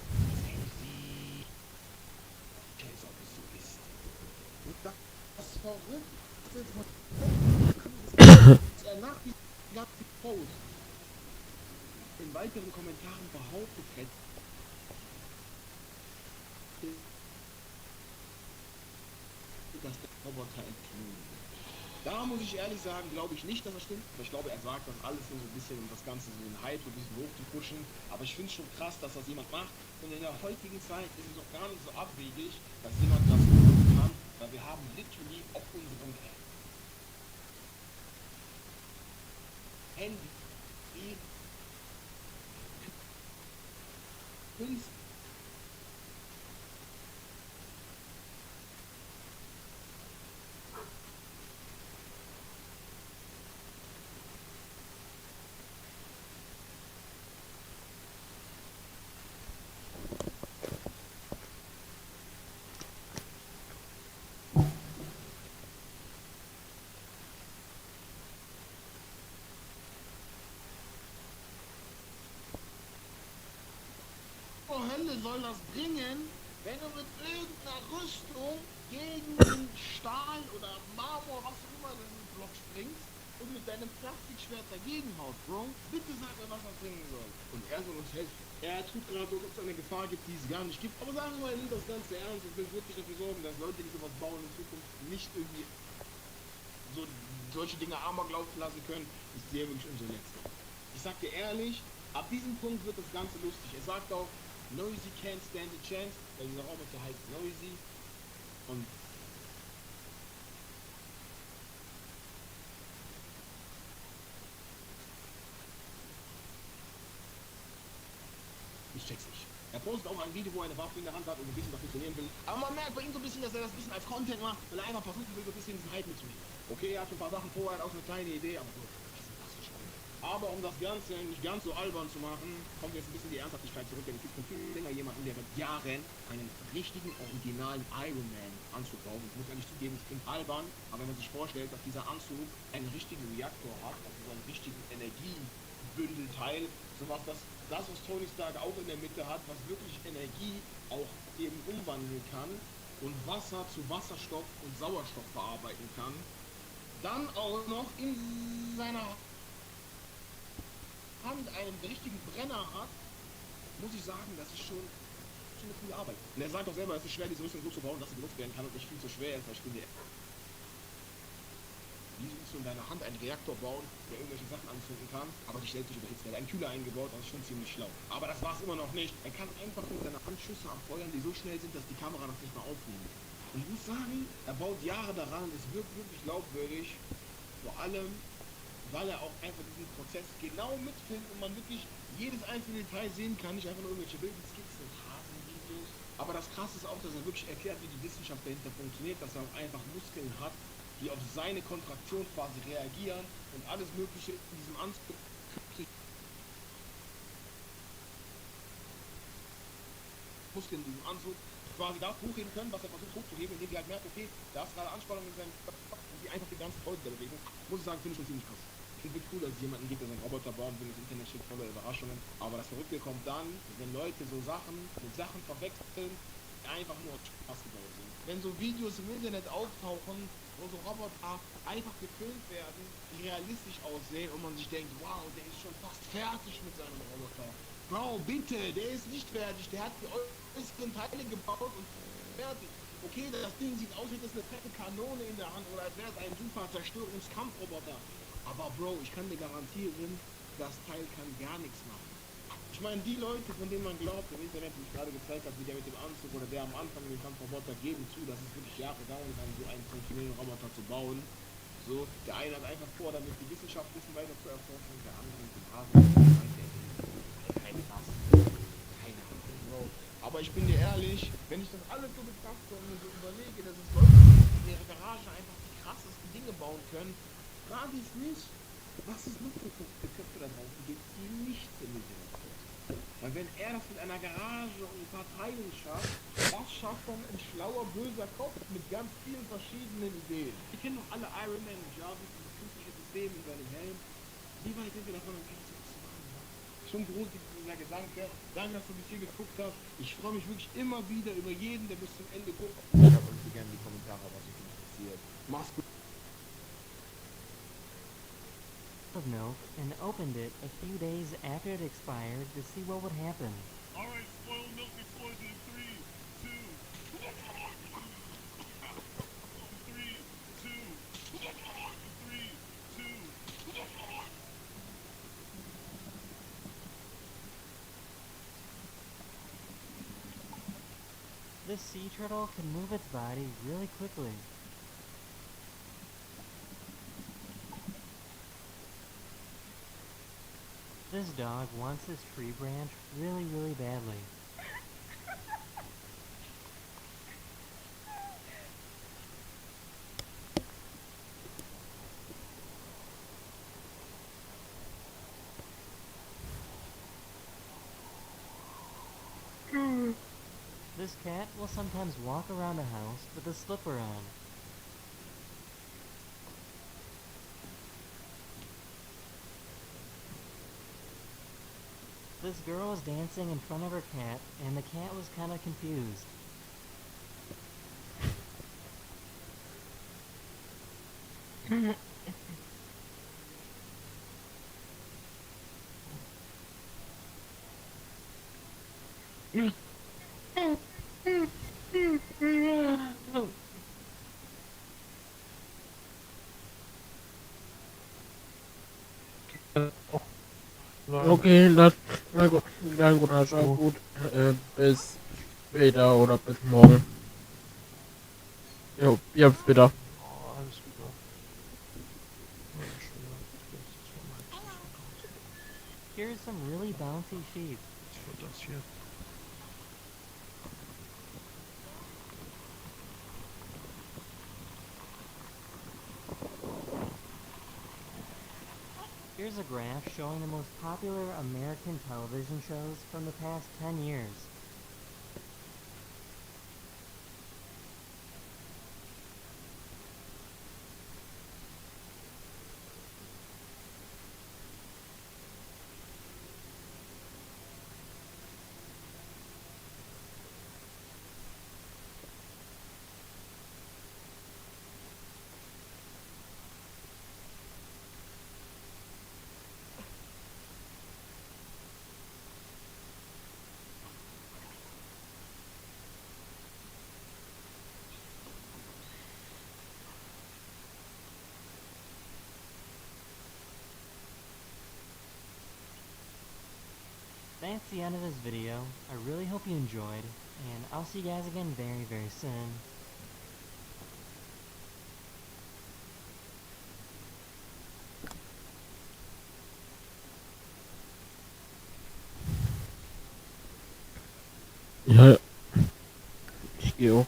sie, als ob es so ist. Und das Verrückte ist, er nach diesem ganzen Post in weiteren Kommentaren behauptet hätte, dass der Roboter entflohen wird. Da muss ich ehrlich sagen, glaube ich nicht, dass er stimmt. Aber ich glaube, er sagt das alles nur so ein bisschen, um das Ganze so den Hype ein bisschen hochzupushen. Aber ich finde es schon krass, dass das jemand macht. Und in der heutigen Zeit ist es auch gar nicht so abwegig, dass jemand das tun kann, weil wir haben literally auf unserem Handy Künstler. Hölle soll das bringen, wenn du mit irgendeiner Rüstung gegen den Stahl oder Marmor, was auch immer, in den Block springst und mit deinem Plastikschwert dagegen haust, Bro? Bitte sag mir, was das bringen soll. Und er soll uns helfen. Er tut gerade so, dass es eine Gefahr gibt, die es gar nicht gibt. Aber sagen wir mal, er nimmt das Ganze ernst und will wirklich dafür sorgen, dass Leute, die sowas bauen in Zukunft, nicht irgendwie so solche Dinge Amok laufen lassen können, ist der wirklich unser Letzter. Ich sag dir ehrlich, ab diesem Punkt wird das Ganze lustig. Er sagt auch, Noisy can't stand a chance, weil dieser Roboter heißt Noisy. Und ich check's nicht. Er postet auch ein Video, wo er eine Waffe in der Hand hat und ein bisschen dafür trainieren will. Aber man merkt bei ihm so ein bisschen, dass er das ein bisschen als Content macht, weil er einfach versuchen will, so ein bisschen diesen Hype mitzunehmen. Okay, er hat schon ein paar Sachen vor, er hat auch eine kleine Idee, aber so, aber um das Ganze nicht ganz so albern zu machen, kommt jetzt ein bisschen die Ernsthaftigkeit zurück, denn es gibt schon viel länger jemanden, der seit Jahren einen richtigen, originalen Iron Man Anzug baut. Ich muss ehrlich zugeben, es klingt albern, aber wenn man sich vorstellt, dass dieser Anzug einen richtigen Reaktor hat, also so einen richtigen Energiebündelteil, sowas, das was Tony Stark auch in der Mitte hat, was wirklich Energie auch eben umwandeln kann und Wasser zu Wasserstoff und Sauerstoff verarbeiten kann, dann auch noch in seiner Hand einen richtigen Brenner hat, muss ich sagen, das ist schon eine coole Arbeit. Und er sagt auch selber, es ist schwer, diese Rüstung so zu bauen, dass sie benutzt werden kann und nicht viel zu schwer ist, weil ich finde, wie willst du in deiner Hand einen Reaktor bauen, der irgendwelche Sachen anzünden kann, aber sich selbst nicht überhitzt. Er hat einen Kühler eingebaut, das ist schon ziemlich schlau. Aber das war es immer noch nicht. Er kann einfach mit seiner Hand Schüsse abfeuern, die so schnell sind, dass die Kamera das nicht mehr aufnimmt. Und ich muss sagen, er baut Jahre daran und es wirkt wirklich glaubwürdig, vor allem weil er auch einfach diesen Prozess genau mitfilmt und man wirklich jedes einzelne Detail sehen kann, nicht einfach nur irgendwelche wilden Skizzen und Hasenvideos. Aber das Krasse ist auch, dass er wirklich erklärt, wie die Wissenschaft dahinter funktioniert, dass er auch einfach Muskeln hat, die auf seine Kontraktion quasi reagieren und alles Mögliche in diesem Anzug Muskeln in diesem Anzug quasi das hochheben können, was er versucht hochzuheben, indem die halt merken, okay, da ist gerade Anspannung in seinem Körper und die einfach die ganze Freude der Bewegung. Muss ich sagen, finde ich schon ziemlich krass. Ich finde es cool, dass es jemanden gibt, der seinen Roboter bauen will, das Internet schickt voller Überraschungen. Aber das Verrückte kommt dann, wenn Leute so Sachen mit Sachen verwechseln, die einfach nur Spaß gebaut sind. Wenn so Videos im Internet auftauchen, wo so Roboter einfach gefilmt werden, die realistisch aussehen und man sich denkt, wow, der ist schon fast fertig mit seinem Roboter. Bro, bitte, der ist nicht fertig, der hat die äußeren Teile gebaut und fertig. Okay, das Ding sieht aus, wie das eine fette Kanone in der Hand oder als wäre es ein super Zerstörungskampfroboter. Aber Bro, ich kann dir garantieren, das Teil kann gar nichts machen. Ich meine, die Leute, von denen man glaubt, im Internet, wie ich gerade gezeigt habe, wie der mit dem Anzug oder der am Anfang mit dem Kampfroboter, geben zu, dass es wirklich Jahre dauern kann, so einen funktionierenden Roboter zu bauen. So, der eine hat einfach vor, damit die Wissenschaft ein bisschen weiter zu erforschen, der andere mit dem Hasen. Keine Ahnung, Bro. Aber ich bin dir ehrlich, wenn ich das alles so betrachte und mir so überlege, dass es Leute gibt, die in ihrer Garage einfach die krassesten Dinge bauen können, frage ich mich, was es noch für Köpfe da draußen gibt, die nicht im Internet sind. Weil wenn er das mit einer Garage und ein paar Teilen schafft, was schafft dann ein schlauer, böser Kopf mit ganz vielen verschiedenen Ideen? Wir kennen doch alle Iron Man und Jarvis, dieses künstliche System in seinem Helm. Wie weit sind wir davon entfernt, sowas zu machen? Ne? Schon groß dieser Gedanke. Danke, dass du bis hier geguckt hast. Ich freue mich wirklich immer wieder über jeden, der bis zum Ende guckt. Schreibt uns gerne in die Kommentare, was euch interessiert. Mach's gut. Of milk and opened it a few days after it expired to see what would happen. Alright, spoiled milk explodes in 3, 2, 3, 2, 3, 2. This sea turtle can move its body really quickly. This dog wants this tree branch really, really badly. This cat will sometimes walk around the house with a slipper on. This girl was dancing in front of her cat, and the cat was kind of confused. Okay, na gut, schau gut. Bis später oder bis morgen. Jo, ja, bis später. Oh, alles wieder. Ja, schon mal. Das war mein Telefon. Here's some really bouncy sheep. Was war das hier? Here's a graph showing the most popular American television shows from the past 10 years. That's the end of this video. I really hope you enjoyed, and I'll see you guys again very, very soon. Ja, ich gehe auch.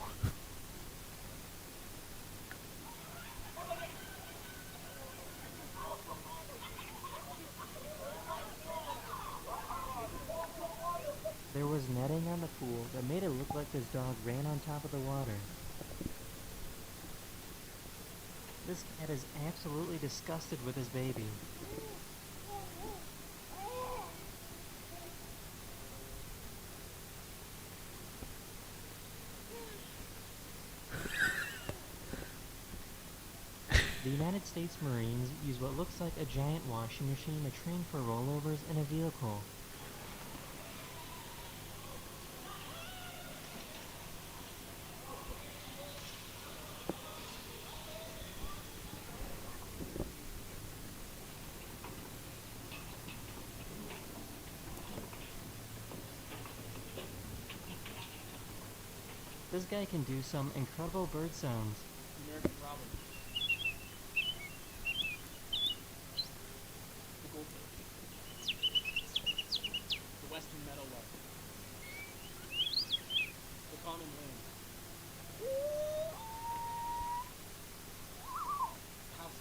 There was netting on the pool that made it look like this dog ran on top of the water. This cat is absolutely disgusted with his baby. The United States Marines use what looks like a giant washing machine to train for rollovers in a vehicle. This guy can do some incredible bird sounds. American Robin. The goldfinch. The western meadowlark. The common loon. House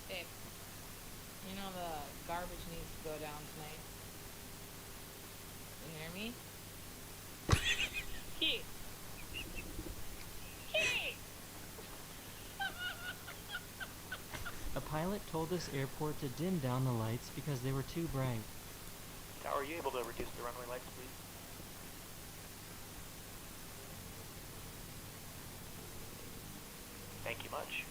finch. told this airport to dim down the lights because they were too bright. Tower, are you able to reduce the runway lights, please? Thank you much.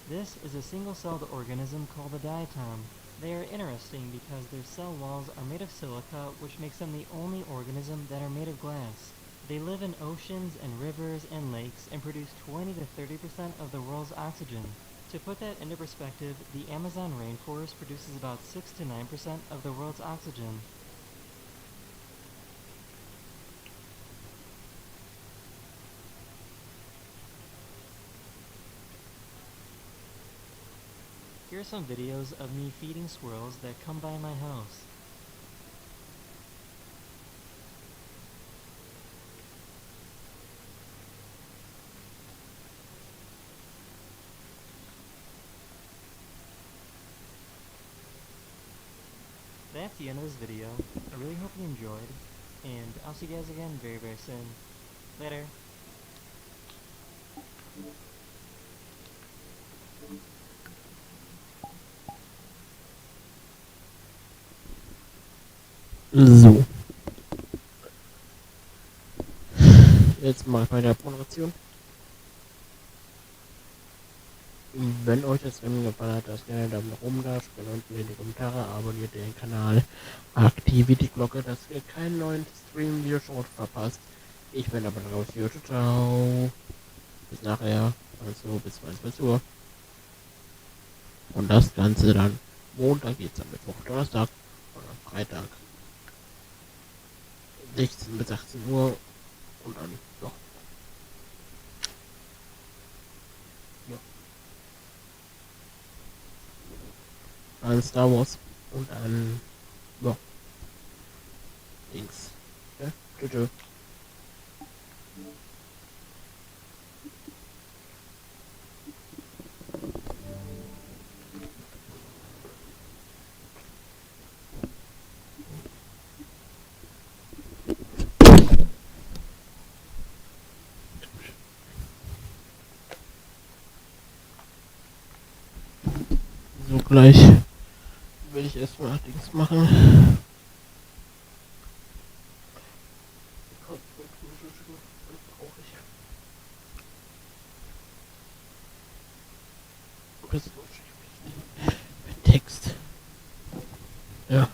This is a single-celled organism called a diatom. They are interesting because their cell walls are made of silica, which makes them the only organism that are made of glass. They live in oceans and rivers and lakes and produce 20 to 30% of the world's oxygen. To put that into perspective, the Amazon rainforest produces about 6 to 9% of the world's oxygen. Here are some videos of me feeding squirrels that come by my house. That's the end of this video. I really hope you enjoyed, and I'll see you guys again very, very soon. Later. So. Jetzt mal bei der Moderation. Wenn euch das Stream gefallen hat, lasst gerne einen Daumen nach oben da, schreibt unten in die Kommentare, abonniert den Kanal, aktiviert die Glocke, dass ihr keinen neuen Stream-Video-Short verpasst. Ich bin aber raus, ciao. Bis nachher, also bis 22 Uhr. Und das Ganze dann Montag geht's am Mittwoch, Donnerstag und am Freitag 16 bis 18 Uhr und dann, ja. Dann Star Wars und dann, ja, Dings. Ja, tschüss. So, gleich will ich erstmal Dings machen. Text. Ja.